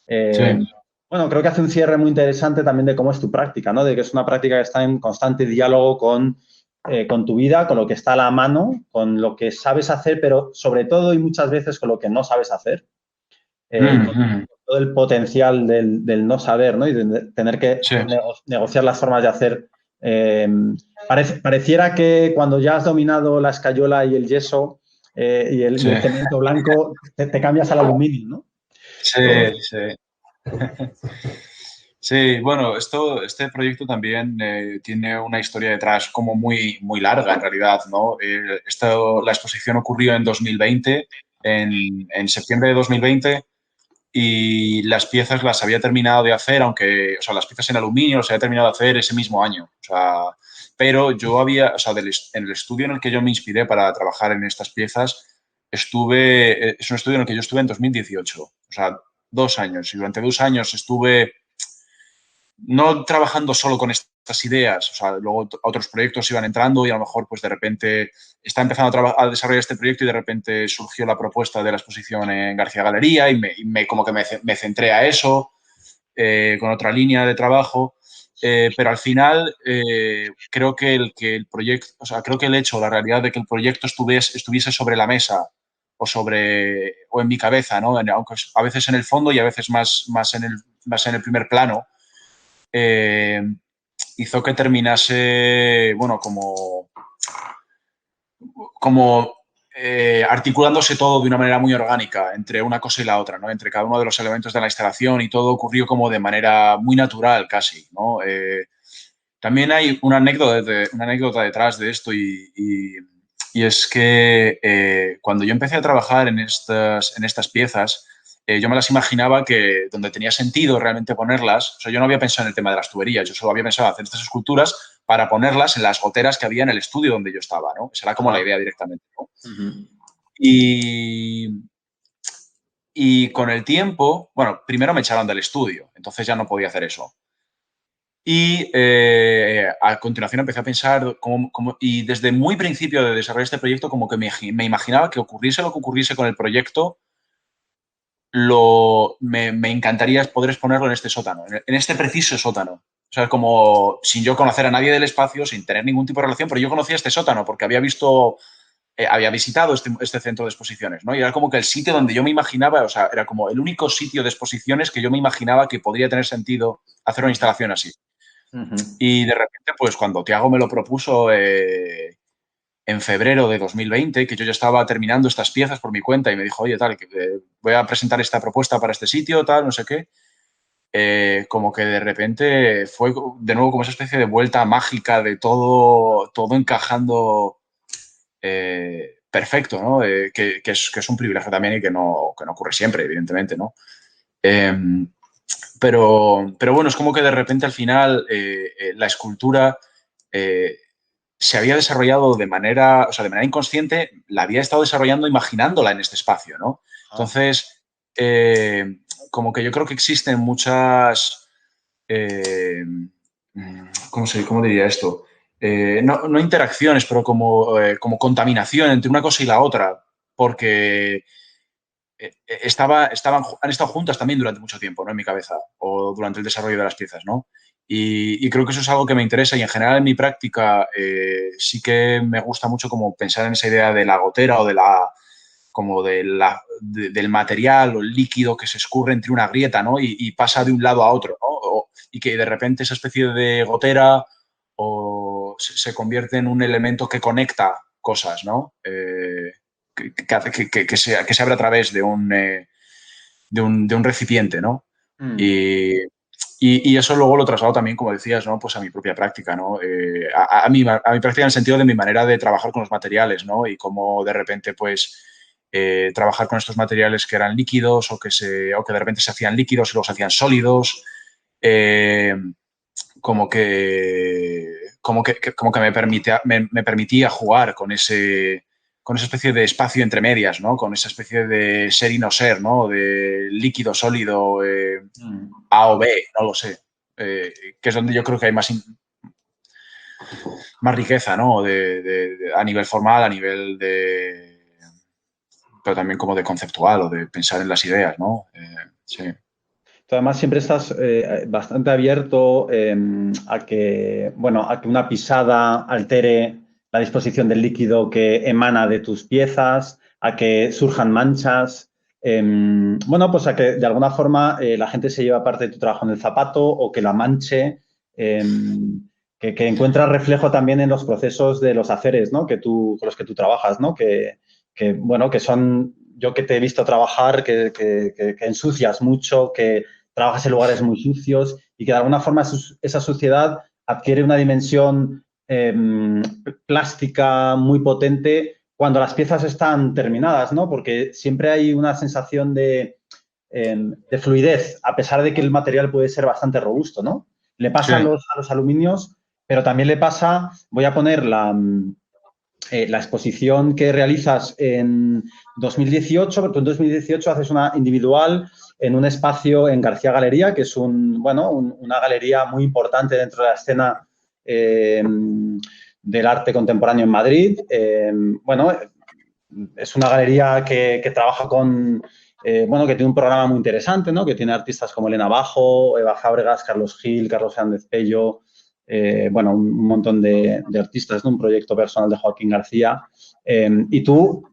Sí. eh, bueno, creo que hace un cierre muy interesante también de cómo es tu práctica, ¿no? De que es una práctica que está en constante diálogo con tu vida, con lo que está a la mano, con lo que sabes hacer, pero sobre todo y muchas veces con lo que no sabes hacer, y con todo el potencial del no saber, ¿no? Y de tener que Sí. negociar las formas de hacer. Eh, pareciera que cuando ya has dominado la escayola y el yeso y Sí. el cemento blanco, te cambias al aluminio, ¿no? Sí, sí. Sí, bueno, este proyecto también tiene una historia detrás como muy, muy larga en realidad, ¿no? La exposición ocurrió en 2020, en septiembre de 2020, y las piezas las había terminado de hacer, aunque, o sea, las piezas en aluminio las había terminado de hacer ese mismo año. O sea, pero yo había, o sea, en el estudio en el que yo me inspiré para trabajar en estas piezas, es un estudio en el que yo estuve en 2018, o sea, 2 años. Y durante 2 años estuve no trabajando solo con estas ideas, o sea, luego otros proyectos iban entrando y a lo mejor pues de repente está empezando a desarrollar este proyecto y de repente surgió la propuesta de la exposición en García Galería y como que me centré a eso con otra línea de trabajo, pero al final creo que el proyecto, o sea, creo que el hecho, la realidad de que el proyecto estuviese sobre la mesa o en mi cabeza, ¿no? Aunque a veces en el fondo y a veces más en el primer plano, eh, hizo que terminase, bueno, como articulándose todo de una manera muy orgánica entre una cosa y la otra, ¿no? Entre cada uno de los elementos de la instalación y todo ocurrió como de manera muy natural casi, ¿no? También hay una anécdota detrás de esto y es que cuando yo empecé a trabajar en estas piezas, yo me las imaginaba que donde tenía sentido realmente ponerlas, o sea, yo no había pensado en el tema de las tuberías, yo solo había pensado en hacer estas esculturas para ponerlas en las goteras que había en el estudio donde yo estaba, ¿no? Esa era como la Ajá. idea directamente, ¿no? Uh-huh. Y, y con el tiempo, bueno, primero me echaron del estudio, entonces ya no podía hacer eso. Y a continuación empecé a pensar y desde muy principio de desarrollar este proyecto como que me imaginaba que ocurriese lo que ocurriese con el proyecto, me encantaría poder exponerlo en este sótano, en este preciso sótano. O sea, como sin yo conocer a nadie del espacio, sin tener ningún tipo de relación, pero yo conocía este sótano porque había visitado este centro de exposiciones, ¿no? Y era como que el sitio donde yo me imaginaba, o sea, era como el único sitio de exposiciones que yo me imaginaba que podría tener sentido hacer una instalación así. Uh-huh. Y de repente, pues cuando Tiago me lo propuso, en febrero de 2020, que yo ya estaba terminando estas piezas por mi cuenta y me dijo, oye, tal, que voy a presentar esta propuesta para este sitio, tal, no sé qué. Como que de repente fue de nuevo como esa especie de vuelta mágica de todo encajando perfecto, ¿no? Que es un privilegio también y que no ocurre siempre, evidentemente, ¿no? Pero bueno, es como que de repente al final la escultura se había desarrollado de manera inconsciente, la había estado desarrollando imaginándola en este espacio, ¿no? Entonces, como que yo creo que existen muchas, ¿cómo diría esto? No interacciones, pero como contaminación entre una cosa y la otra, porque han estado juntas también durante mucho tiempo, ¿no? En mi cabeza, o durante el desarrollo de las piezas, ¿no? Y creo que eso es algo que me interesa y en general en mi práctica sí que me gusta mucho como pensar en esa idea de la gotera o del material o el líquido que se escurre entre una grieta, ¿no? Y pasa de un lado a otro, ¿no? Y que de repente esa especie de gotera se convierte en un elemento que conecta cosas, ¿no? Que se abre a través de un recipiente, ¿no? Y eso luego lo traslado también, como decías, ¿no? Pues a mi propia práctica, ¿no? A mi práctica en el sentido de mi manera de trabajar con los materiales, ¿no? Y cómo de repente, pues, trabajar con estos materiales que eran líquidos o que de repente se hacían líquidos y luego se hacían sólidos, como que me permitía jugar con esa especie de espacio entre medias, ¿no? Con esa especie de ser y no ser, ¿no? De líquido, sólido, A o B, no lo sé. Que es donde yo creo que hay más riqueza, ¿no? A nivel formal, a nivel pero también como de conceptual o de pensar en las ideas, ¿no? Sí. Tú además siempre estás bastante abierto a que una pisada altere la disposición del líquido que emana de tus piezas, a que surjan manchas, pues a que de alguna forma la gente se lleva parte de tu trabajo en el zapato o que la manche, que encuentra reflejo también en los procesos de los haceres, ¿no? Con los que tú trabajas, ¿no? Que son, yo que te he visto trabajar, que ensucias mucho, que trabajas en lugares muy sucios y que de alguna forma esa suciedad adquiere una dimensión plástica muy potente cuando las piezas están terminadas, ¿no? Porque siempre hay una sensación de fluidez, a pesar de que el material puede ser bastante robusto, ¿no? Le pasa Sí. a los aluminios, pero también le pasa, voy a poner la exposición que realizas en 2018, porque tú en 2018 haces una individual en un espacio en García Galería, que es una galería muy importante dentro de la escena del arte contemporáneo en Madrid. Es una galería que trabaja que tiene un programa muy interesante, ¿no? Que tiene artistas como Elena Bajo, Eva Fábregas, Carlos Gil, Carlos Fernández Pello, un montón de artistas, ¿no? Un proyecto personal de Joaquín García. Y tú,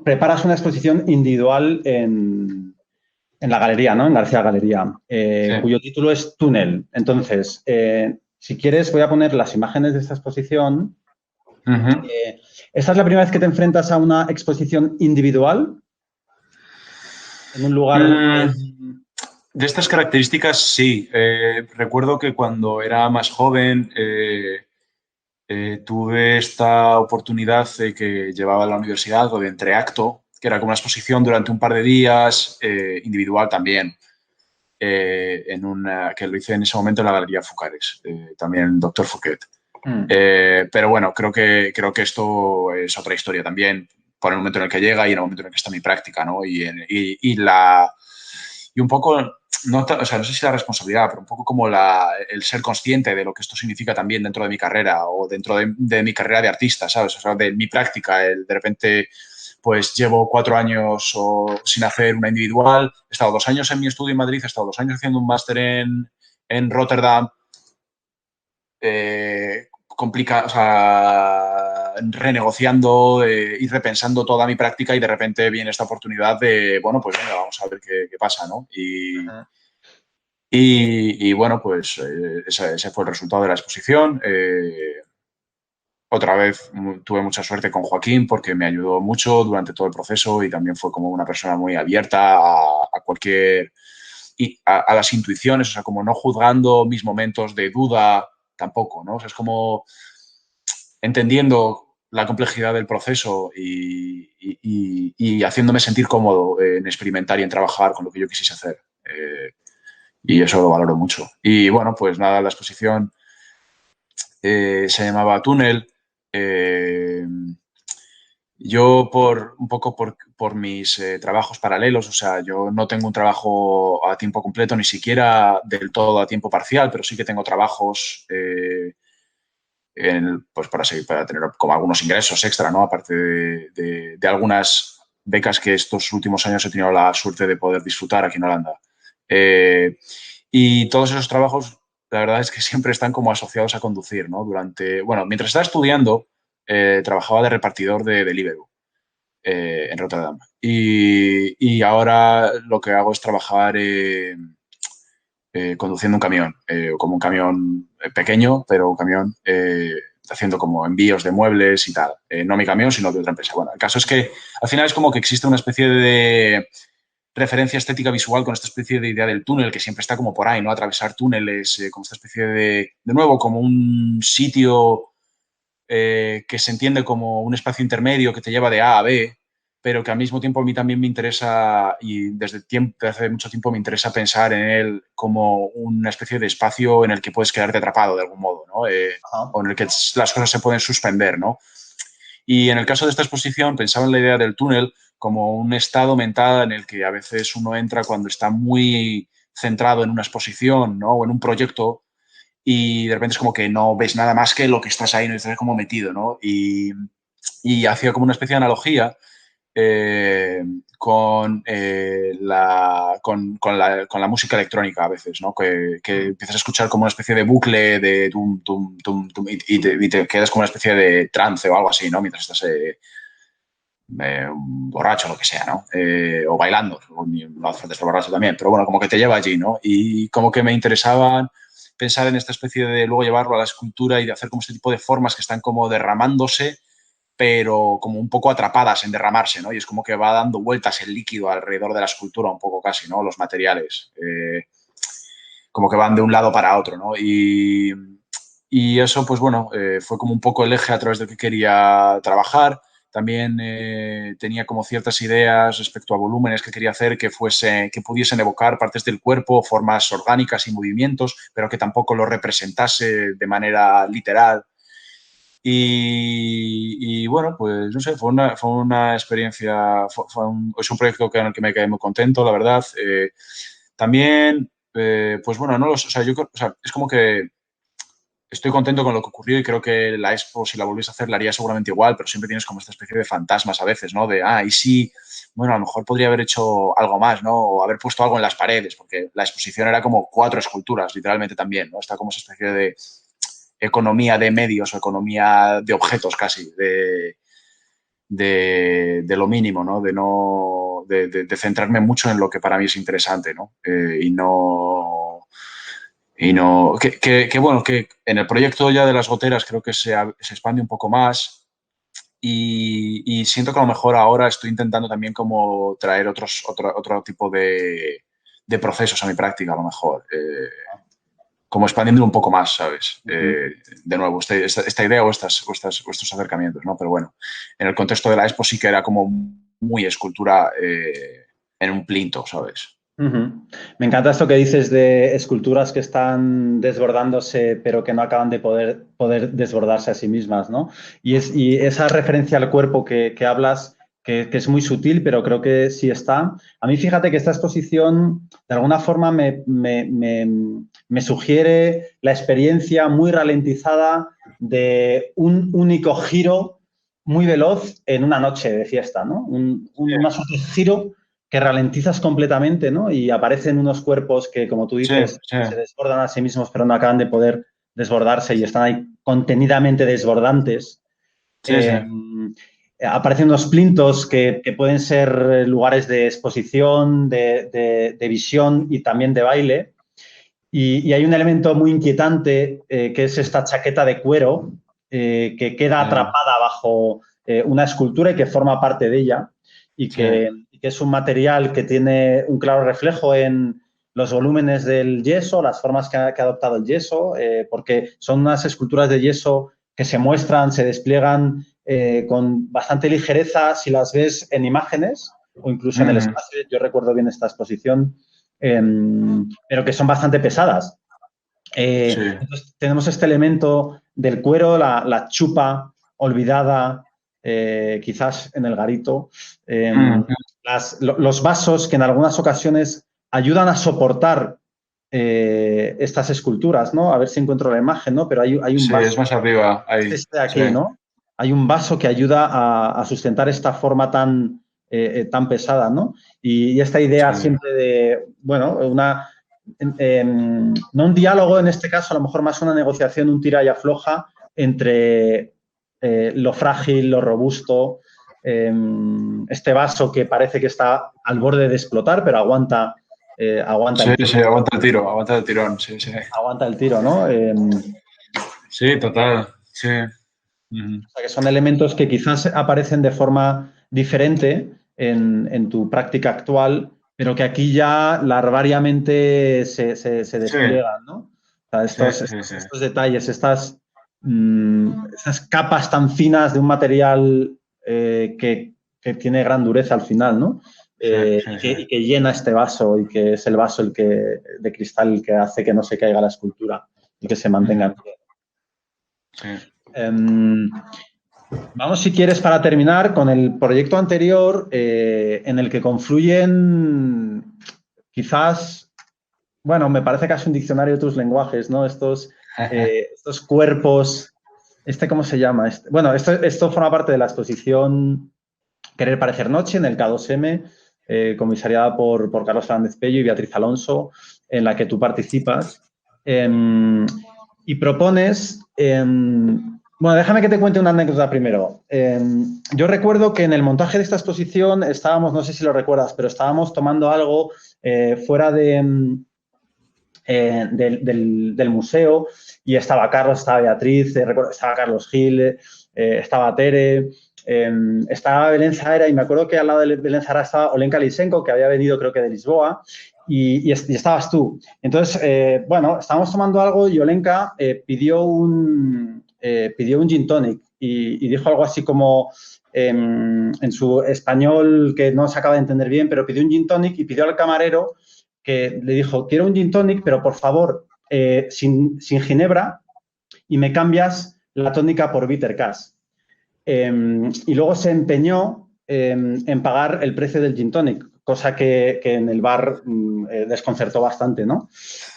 preparas una exposición individual en la galería, ¿no? En García Galería, Sí. cuyo título es Túnel. Entonces, si quieres, voy a poner las imágenes de esta exposición. ¿Esta es la primera vez que te enfrentas a una exposición individual en un lugar? De estas características, sí. Recuerdo que cuando era más joven tuve esta oportunidad que llevaba a la universidad o de entreacto, que era como una exposición durante un par de días, individual también, que lo hice en ese momento en la Galería Foucares, también Doctor Fouquet. Pero bueno, creo que esto es otra historia también, por el momento en el que llega y en el momento en el que está mi práctica, ¿no? Y un poco, no sé si la responsabilidad, pero un poco como el ser consciente de lo que esto significa también dentro de mi carrera o dentro de mi carrera de artista, ¿sabes? O sea, de mi práctica, de repente, pues llevo 4 años sin hacer una individual, he estado 2 años en mi estudio en Madrid, he estado 2 años haciendo un máster en Rotterdam, renegociando y repensando toda mi práctica y de repente viene esta oportunidad de, bueno, pues venga, vamos a ver qué pasa, ¿no? Y bueno, pues ese fue el resultado de la exposición. otra vez tuve mucha suerte con Joaquín porque me ayudó mucho durante todo el proceso y también fue como una persona muy abierta a cualquier, a las intuiciones, o sea, como no juzgando mis momentos de duda tampoco, ¿no? O sea, es como entendiendo la complejidad del proceso y haciéndome sentir cómodo en experimentar y en trabajar con lo que yo quisiese hacer. Y eso lo valoro mucho. Y bueno, pues nada, la exposición se llamaba Túnel. Yo un poco por mis trabajos paralelos, o sea, yo no tengo un trabajo a tiempo completo, ni siquiera del todo a tiempo parcial, pero sí que tengo trabajos pues para tener como algunos ingresos extra, ¿no? Aparte de algunas becas que estos últimos años he tenido la suerte de poder disfrutar aquí en Holanda. Y todos esos trabajos, la verdad es que siempre están como asociados a conducir, ¿no? Mientras estaba estudiando, trabajaba de repartidor de Deliveroo en Rotterdam. Y ahora lo que hago es trabajar conduciendo un camión, como un camión pequeño, pero un camión haciendo como envíos de muebles y tal. No mi camión, sino de otra empresa. Bueno, el caso es que al final es como que existe una especie de referencia estética visual con esta especie de idea del túnel que siempre está como por ahí, ¿no? Atravesar túneles, como esta especie de nuevo, como un sitio que se entiende como un espacio intermedio que te lleva de A a B, pero que al mismo tiempo a mí también me interesa, y desde hace mucho tiempo me interesa pensar en él como una especie de espacio en el que puedes quedarte atrapado de algún modo, ¿no? O en el que las cosas se pueden suspender, ¿no? Y en el caso de esta exposición pensaba en la idea del túnel como un estado mental en el que a veces uno entra cuando está muy centrado en una exposición, ¿no? O en un proyecto y de repente es como que no ves nada más que lo que estás ahí, no estás como metido, ¿no? Y hacía como una especie de analogía con la música electrónica a veces, ¿no? Que empiezas a escuchar como una especie de bucle de tum, tum, tum, tum, y te quedas como una especie de trance o algo así, ¿no? Mientras estás borracho o lo que sea, ¿no? O bailando, no hace falta estar borracho también, pero bueno, como que te lleva allí, ¿no? Y como que me interesaba pensar en esta especie de luego llevarlo a la escultura y de hacer como este tipo de formas que están como derramándose, pero como un poco atrapadas en derramarse, ¿no? Y es como que va dando vueltas el líquido alrededor de la escultura un poco casi, ¿no? Los materiales, como que van de un lado para otro, ¿no? Y eso, pues bueno, fue como un poco el eje a través del que quería trabajar. También tenía como ciertas ideas respecto a volúmenes que quería hacer que pudiesen evocar partes del cuerpo, formas orgánicas y movimientos, pero que tampoco lo representase de manera literal. Y bueno, pues no sé, fue una experiencia, es un proyecto en el que me quedé muy contento, la verdad. También, pues bueno, no o sea, o sea, es como que estoy contento con lo que ocurrió y creo que la expo, si la volviese a hacer, la haría seguramente igual, pero siempre tienes como esta especie de fantasmas a veces, ¿no? Y sí, bueno, a lo mejor podría haber hecho algo más, ¿no? O haber puesto algo en las paredes, porque la exposición era como 4 esculturas, literalmente también, ¿no? Está como esa especie de economía de medios o economía de objetos casi, de lo mínimo, ¿no? De centrarme mucho en lo que para mí es interesante, ¿no? Bueno, que en el proyecto ya de las goteras creo que se expande un poco más y siento que a lo mejor ahora estoy intentando también como traer otro tipo de procesos a mi práctica, a lo mejor. Como expandiendo un poco más, ¿sabes? De nuevo, esta idea o estos acercamientos, ¿no? Pero bueno, en el contexto de la expo sí que era como muy escultura en un plinto, ¿sabes? Me encanta esto que dices de esculturas que están desbordándose, pero que no acaban de poder desbordarse a sí mismas, ¿no? Y esa referencia al cuerpo que hablas, que es muy sutil, pero creo que sí está. A mí, fíjate que esta exposición, de alguna forma, me sugiere la experiencia muy ralentizada de un único giro muy veloz en una noche de fiesta, ¿no? Una suerte de giro que ralentizas completamente, ¿no? Y aparecen unos cuerpos que, como tú Sí, dices, sí. se desbordan a sí mismos, pero no acaban de poder desbordarse y están ahí contenidamente desbordantes. Sí, sí. Aparecen unos plintos que pueden ser lugares de exposición, de visión y también de baile. Y hay un elemento muy inquietante que es esta chaqueta de cuero que queda atrapada bajo una escultura y que forma parte de ella y que es un material que tiene un claro reflejo en los volúmenes del yeso, las formas que ha adoptado el yeso, porque son unas esculturas de yeso que se muestran, se despliegan con bastante ligereza si las ves en imágenes o incluso en el espacio. Yo recuerdo bien esta exposición, pero que son bastante pesadas. Entonces, tenemos este elemento del cuero, la chupa olvidada, quizás en el garito, los vasos que en algunas ocasiones ayudan a soportar estas esculturas, ¿no? A ver si encuentro la imagen, ¿no? Pero hay un vaso. Sí, es más arriba. Ahí. Este de aquí, ¿no? Hay un vaso que ayuda a sustentar esta forma tan pesada, ¿no? Y esta idea siempre de, bueno, no un diálogo en este caso, a lo mejor más una negociación, un tira y afloja entre lo frágil, lo robusto, este vaso que parece que está al borde de explotar, pero aguanta aguanta el tiro, aguanta el tirón, Aguanta el tiro, ¿no? Sí, total, sí. O sea, que son elementos que quizás aparecen de forma diferente en tu práctica actual, pero que aquí ya larvariamente se despliegan, ¿no? O sea, estos detalles, estas capas tan finas de un material que tiene gran dureza al final, ¿no? Y que llena este vaso y que es el vaso de cristal el que hace que no se caiga la escultura y que se mantenga en pie. Vamos, si quieres, para terminar, con el proyecto anterior en el que confluyen quizás, bueno, me parece casi un diccionario de tus lenguajes, ¿no? Estos cuerpos, ¿cómo se llama? Bueno, esto forma parte de la exposición Querer parecer noche en el K2M, comisariada por Carlos Fernández Pello y Beatriz Alonso, en la que tú participas. Y propones... bueno, déjame que te cuente una anécdota primero. Yo recuerdo que en el montaje de esta exposición estábamos, no sé si lo recuerdas, pero estábamos tomando algo fuera del museo y estaba Carlos, estaba Beatriz, estaba Carlos Gil, estaba Tere, estaba Belén Zahara y me acuerdo que al lado de Belén Zahara estaba Olenka Lisenko, que había venido creo que de Lisboa, y estabas tú. Entonces, bueno, estábamos tomando algo y Olenka pidió un gin tonic y dijo algo así como en su español que no se acaba de entender bien, pero pidió un gin tonic y pidió al camarero que le dijo, quiero un gin tonic, pero por favor, sin ginebra y me cambias la tónica por bitter cash. Y luego se empeñó en pagar el precio del gin tonic, cosa que en el bar desconcertó bastante, ¿no?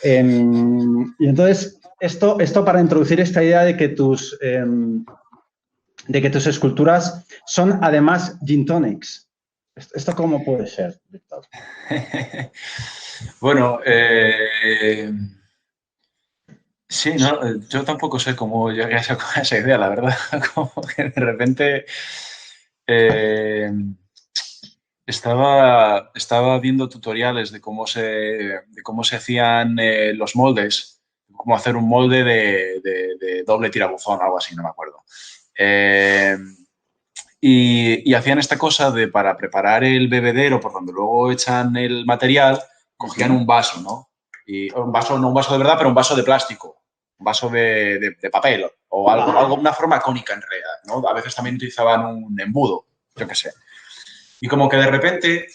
Y entonces, esto para introducir esta idea de que tus esculturas son además gin tonics. ¿Esto cómo puede ser, Víctor? Bueno, sí, no, yo tampoco sé cómo llegué a esa idea, la verdad. Como que de repente estaba viendo tutoriales de cómo se hacían los moldes, cómo hacer un molde de doble tirabuzón o algo así, no me acuerdo. Y hacían esta cosa de para preparar el bebedero por donde luego echan el material, cogían un vaso, ¿no? Y un vaso, no un vaso de verdad, pero un vaso de plástico, un vaso de papel o algo, una forma cónica en realidad, ¿no? A veces también utilizaban un embudo, yo qué sé. Y como que de repente,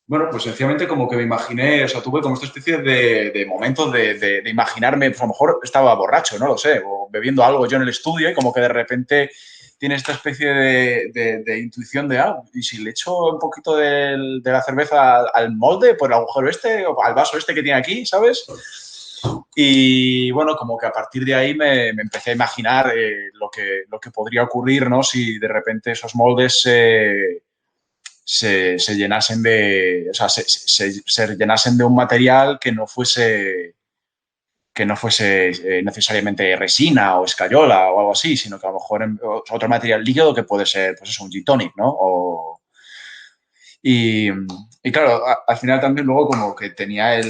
bueno, pues sencillamente como que me imaginé, o sea, tuve como esta especie de momentos de imaginarme, pues a lo mejor estaba borracho, no lo sé, o bebiendo algo yo en el estudio y como que de repente tiene esta especie de intuición de, y si le echo un poquito de la cerveza al molde, por el agujero o al vaso que tiene aquí, ¿sabes? Y bueno, como que a partir de ahí me empecé a imaginar lo que podría ocurrir, ¿no? Si de repente esos moldes se llenasen de, o sea, se llenasen de un material que no fuese necesariamente resina o escayola o algo así, sino que a lo mejor otro material líquido que puede ser, pues eso, un gin tonic, ¿no? Y, y claro, al final también luego como que tenía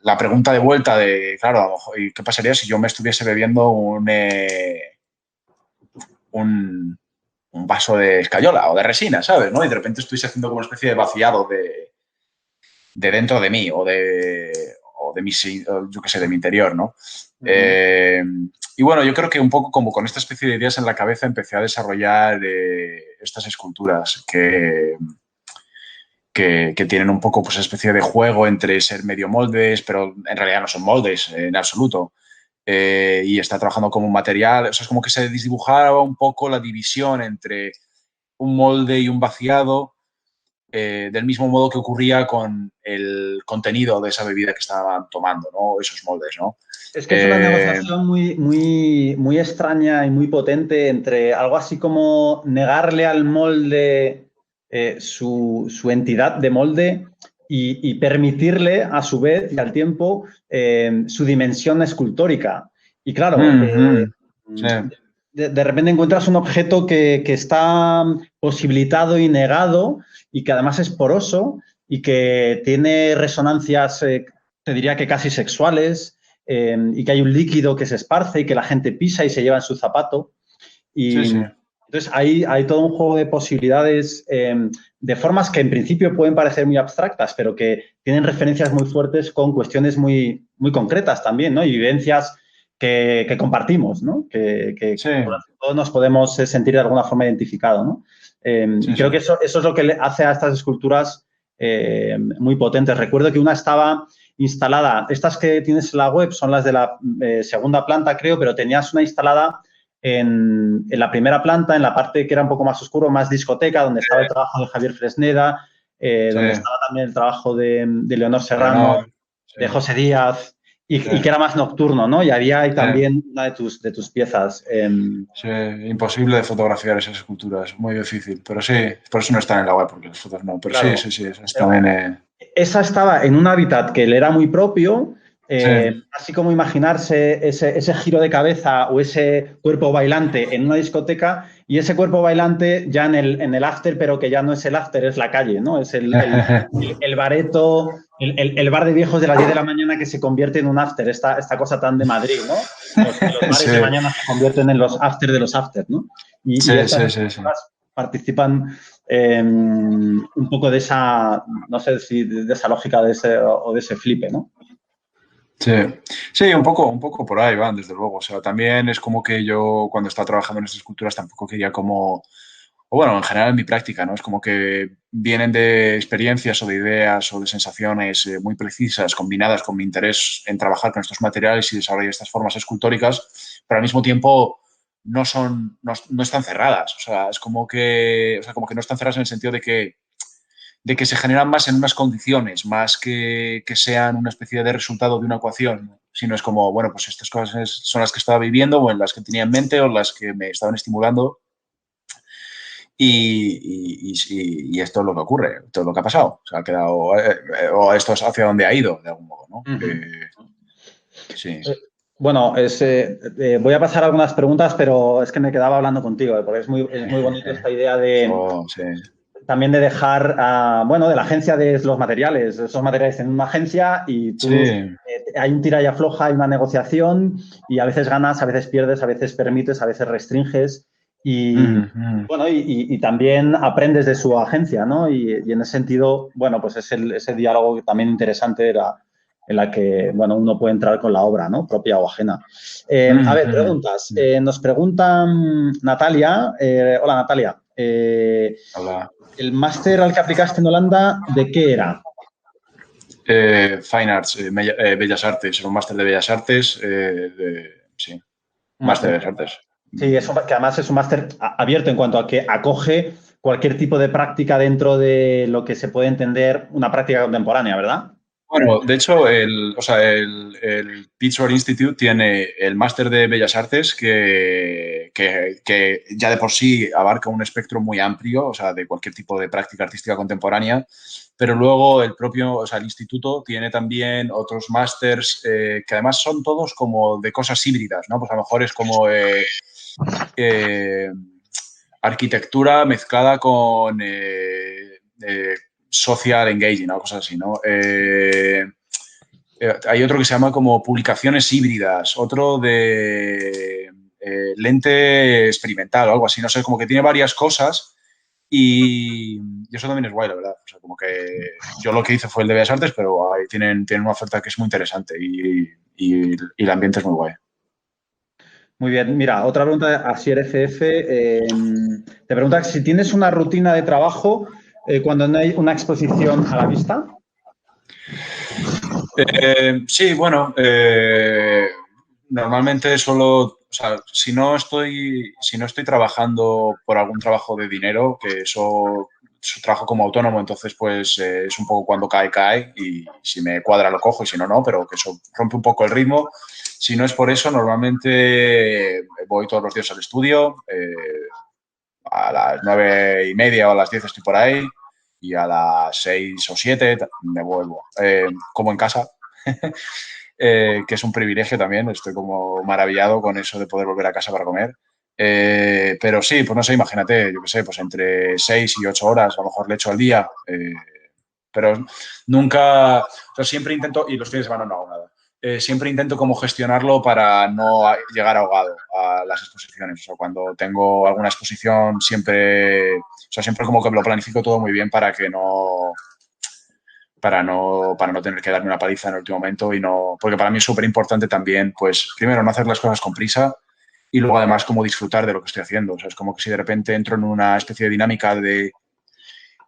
la pregunta de vuelta de, claro, a lo mejor, ¿y qué pasaría si yo me estuviese bebiendo un vaso de escayola o de resina, ¿sabes? ¿No? Y de repente estuviese haciendo como una especie de vaciado de dentro de mí o de mi, yo qué sé, de mi interior, ¿no? Y bueno, yo creo que un poco como con esta especie de ideas en la cabeza empecé a desarrollar estas esculturas que tienen un poco pues, especie de juego entre ser medio moldes, pero en realidad no son moldes en absoluto. Y está trabajando como un material, o sea, es como que se desdibujaba un poco la división entre un molde y un vaciado, del mismo modo que ocurría con el contenido de esa bebida que estaban tomando, ¿no? Esos moldes, ¿no? Es que es una negociación muy extraña y muy potente entre algo así como negarle al molde su entidad de molde y permitirle a su vez y al tiempo su dimensión escultórica. Y claro, Sí. de repente encuentras un objeto que está posibilitado y negado y que además es poroso y que tiene resonancias, te diría que casi sexuales, y que hay un líquido que se esparce y que la gente pisa y se lleva en su zapato. Y Sí. entonces hay todo un juego de posibilidades, de formas que en principio pueden parecer muy abstractas, pero que tienen referencias muy fuertes con cuestiones muy concretas también, ¿no? Y vivencias que compartimos, ¿no? Que Sí. todos nos podemos sentir de alguna forma identificados, ¿no? Sí, y creo que eso es lo que le hace a estas esculturas muy potentes. Recuerdo que una estaba instalada, estas que tienes en la web son las de la segunda planta, creo, pero tenías una instalada en la primera planta, en la parte que era un poco más oscuro, más discoteca, donde estaba el trabajo de Javier Fresneda, donde estaba también el trabajo de Leonor Serrano, de José Díaz, y que era más nocturno, ¿no? Y había ahí también una de tus piezas. Sí, imposible de fotografiar esas esculturas, muy difícil, pero sí, por eso no están en la web, porque las fotos no, pero claro, sí, esas también... esa estaba en un hábitat que le era muy propio, Sí. así como imaginarse ese giro de cabeza o ese cuerpo bailante en una discoteca y ese cuerpo bailante ya en el after, pero que ya no es el after, es la calle, ¿no? Es el bareto, el bar de viejos de las 10 de la mañana que se convierte en un after, esta cosa tan de Madrid, ¿no? Los bares de mañana se convierten en los after de los after, ¿no? Y estas Sí. participan un poco de esa, no sé si de esa lógica de ese flipe, ¿no? Sí, un poco por ahí van, desde luego. O sea, también es como que yo cuando estaba trabajando en estas esculturas tampoco quería como, o bueno, en general en mi práctica, ¿no? Es como que vienen de experiencias o de ideas o de sensaciones muy precisas combinadas con mi interés en trabajar con estos materiales y desarrollar estas formas escultóricas, pero al mismo tiempo no están cerradas. O sea, es como que, como que no están cerradas en el sentido de que se generan más en unas condiciones, más que sean una especie de resultado de una ecuación, ¿no? Sino es como, bueno, pues estas cosas son las que estaba viviendo o en las que tenía en mente o las que me estaban estimulando y esto es lo que ocurre, todo lo que ha pasado, o sea, ha quedado, o esto es hacia donde ha ido, de algún modo, ¿no? Sí. Bueno, voy a pasar algunas preguntas, pero es que me quedaba hablando contigo, porque es muy bonito esta idea de... Sí. También de dejar, bueno, de la agencia de los materiales. Esos materiales en una agencia y tú hay un tira y afloja, hay una negociación y a veces ganas, a veces pierdes, a veces permites, a veces restringes. Y bueno, y también aprendes de su agencia, ¿no? Y en ese sentido, bueno, pues es ese diálogo también interesante en la que, bueno, uno puede entrar con la obra, ¿no? Propia o ajena. A ver, preguntas. Nos preguntan Natalia. Hola, Natalia. Hola. ¿El máster al que aplicaste en Holanda, de qué era? Fine Arts, Bellas Artes, era un máster de Bellas Artes, sí, máster de Bellas Artes. Sí, eso, que además es un máster abierto en cuanto a que acoge cualquier tipo de práctica dentro de lo que se puede entender una práctica contemporánea, ¿verdad? Bueno, de hecho, el Pittsburgh Institute tiene el máster de Bellas Artes que ya de por sí abarca un espectro muy amplio, o sea, de cualquier tipo de práctica artística contemporánea, pero luego el propio, o sea, el instituto tiene también otros másters que además son todos como de cosas híbridas, ¿no? Pues a lo mejor es como arquitectura mezclada con social engaging o cosas así, ¿no? Hay otro que se llama como publicaciones híbridas, otro de lente experimental o algo así, no sé, como que tiene varias cosas y eso también es guay, la verdad. O sea, como que yo lo que hice fue el de Bellas Artes, pero ahí tienen una oferta que es muy interesante y el ambiente es muy guay. Muy bien. Mira, otra pregunta a Asier FF. Te pregunta si tienes una rutina de trabajo cuando no hay una exposición a la vista. Sí, bueno, normalmente solo, o sea, si no estoy trabajando por algún trabajo de dinero, que eso trabajo como autónomo, entonces pues es un poco cuando cae y si me cuadra lo cojo y si no, no, pero que eso rompe un poco el ritmo. Si no es por eso, normalmente voy todos los días al estudio, a las 9:30 o a las 10 estoy por ahí y a las 6 o 7 me vuelvo. Como en casa, que es un privilegio también. Estoy como maravillado con eso de poder volver a casa para comer. Pero sí, pues no sé, imagínate, yo qué sé, pues entre 6 y 8 horas a lo mejor le echo al día. Pero nunca, o sea, siempre intento, y los fines de semana no hago nada. Siempre intento como gestionarlo para no llegar ahogado a las exposiciones. O sea, cuando tengo alguna exposición siempre, o sea, siempre como que me lo planifico todo muy bien para que para no tener que darme una paliza en el último momento y no, porque para mí es súper importante también, pues primero no hacer las cosas con prisa y luego además como disfrutar de lo que estoy haciendo. O sea, es como que si de repente entro en una especie de dinámica de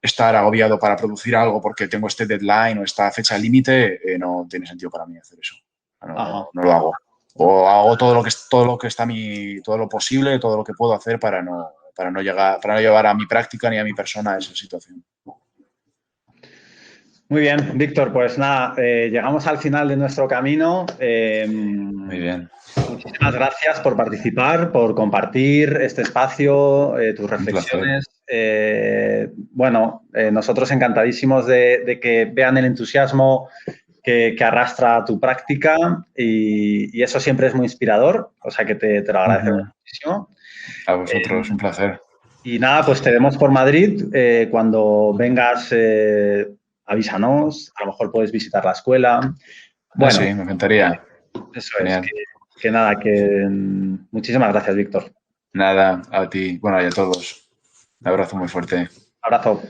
estar agobiado para producir algo porque tengo este deadline o esta fecha límite, no tiene sentido para mí hacer eso. No lo hago. O hago todo lo posible, todo lo que puedo hacer para no llevar a mi práctica ni a mi persona a esa situación. Muy bien, Víctor, pues nada, llegamos al final de nuestro camino. Muy bien. Muchísimas gracias por participar, por compartir este espacio, tus reflexiones. Nosotros encantadísimos de que vean el entusiasmo que arrastra tu práctica y eso siempre es muy inspirador, o sea que te lo agradecemos muchísimo. A vosotros, un placer. Y nada, pues te vemos por Madrid. Cuando vengas, avísanos, a lo mejor puedes visitar la escuela. Bueno, sí, me encantaría. Eso Genial. Muchísimas gracias, Víctor. Nada, a ti, bueno, y a todos. Un abrazo muy fuerte. Un abrazo.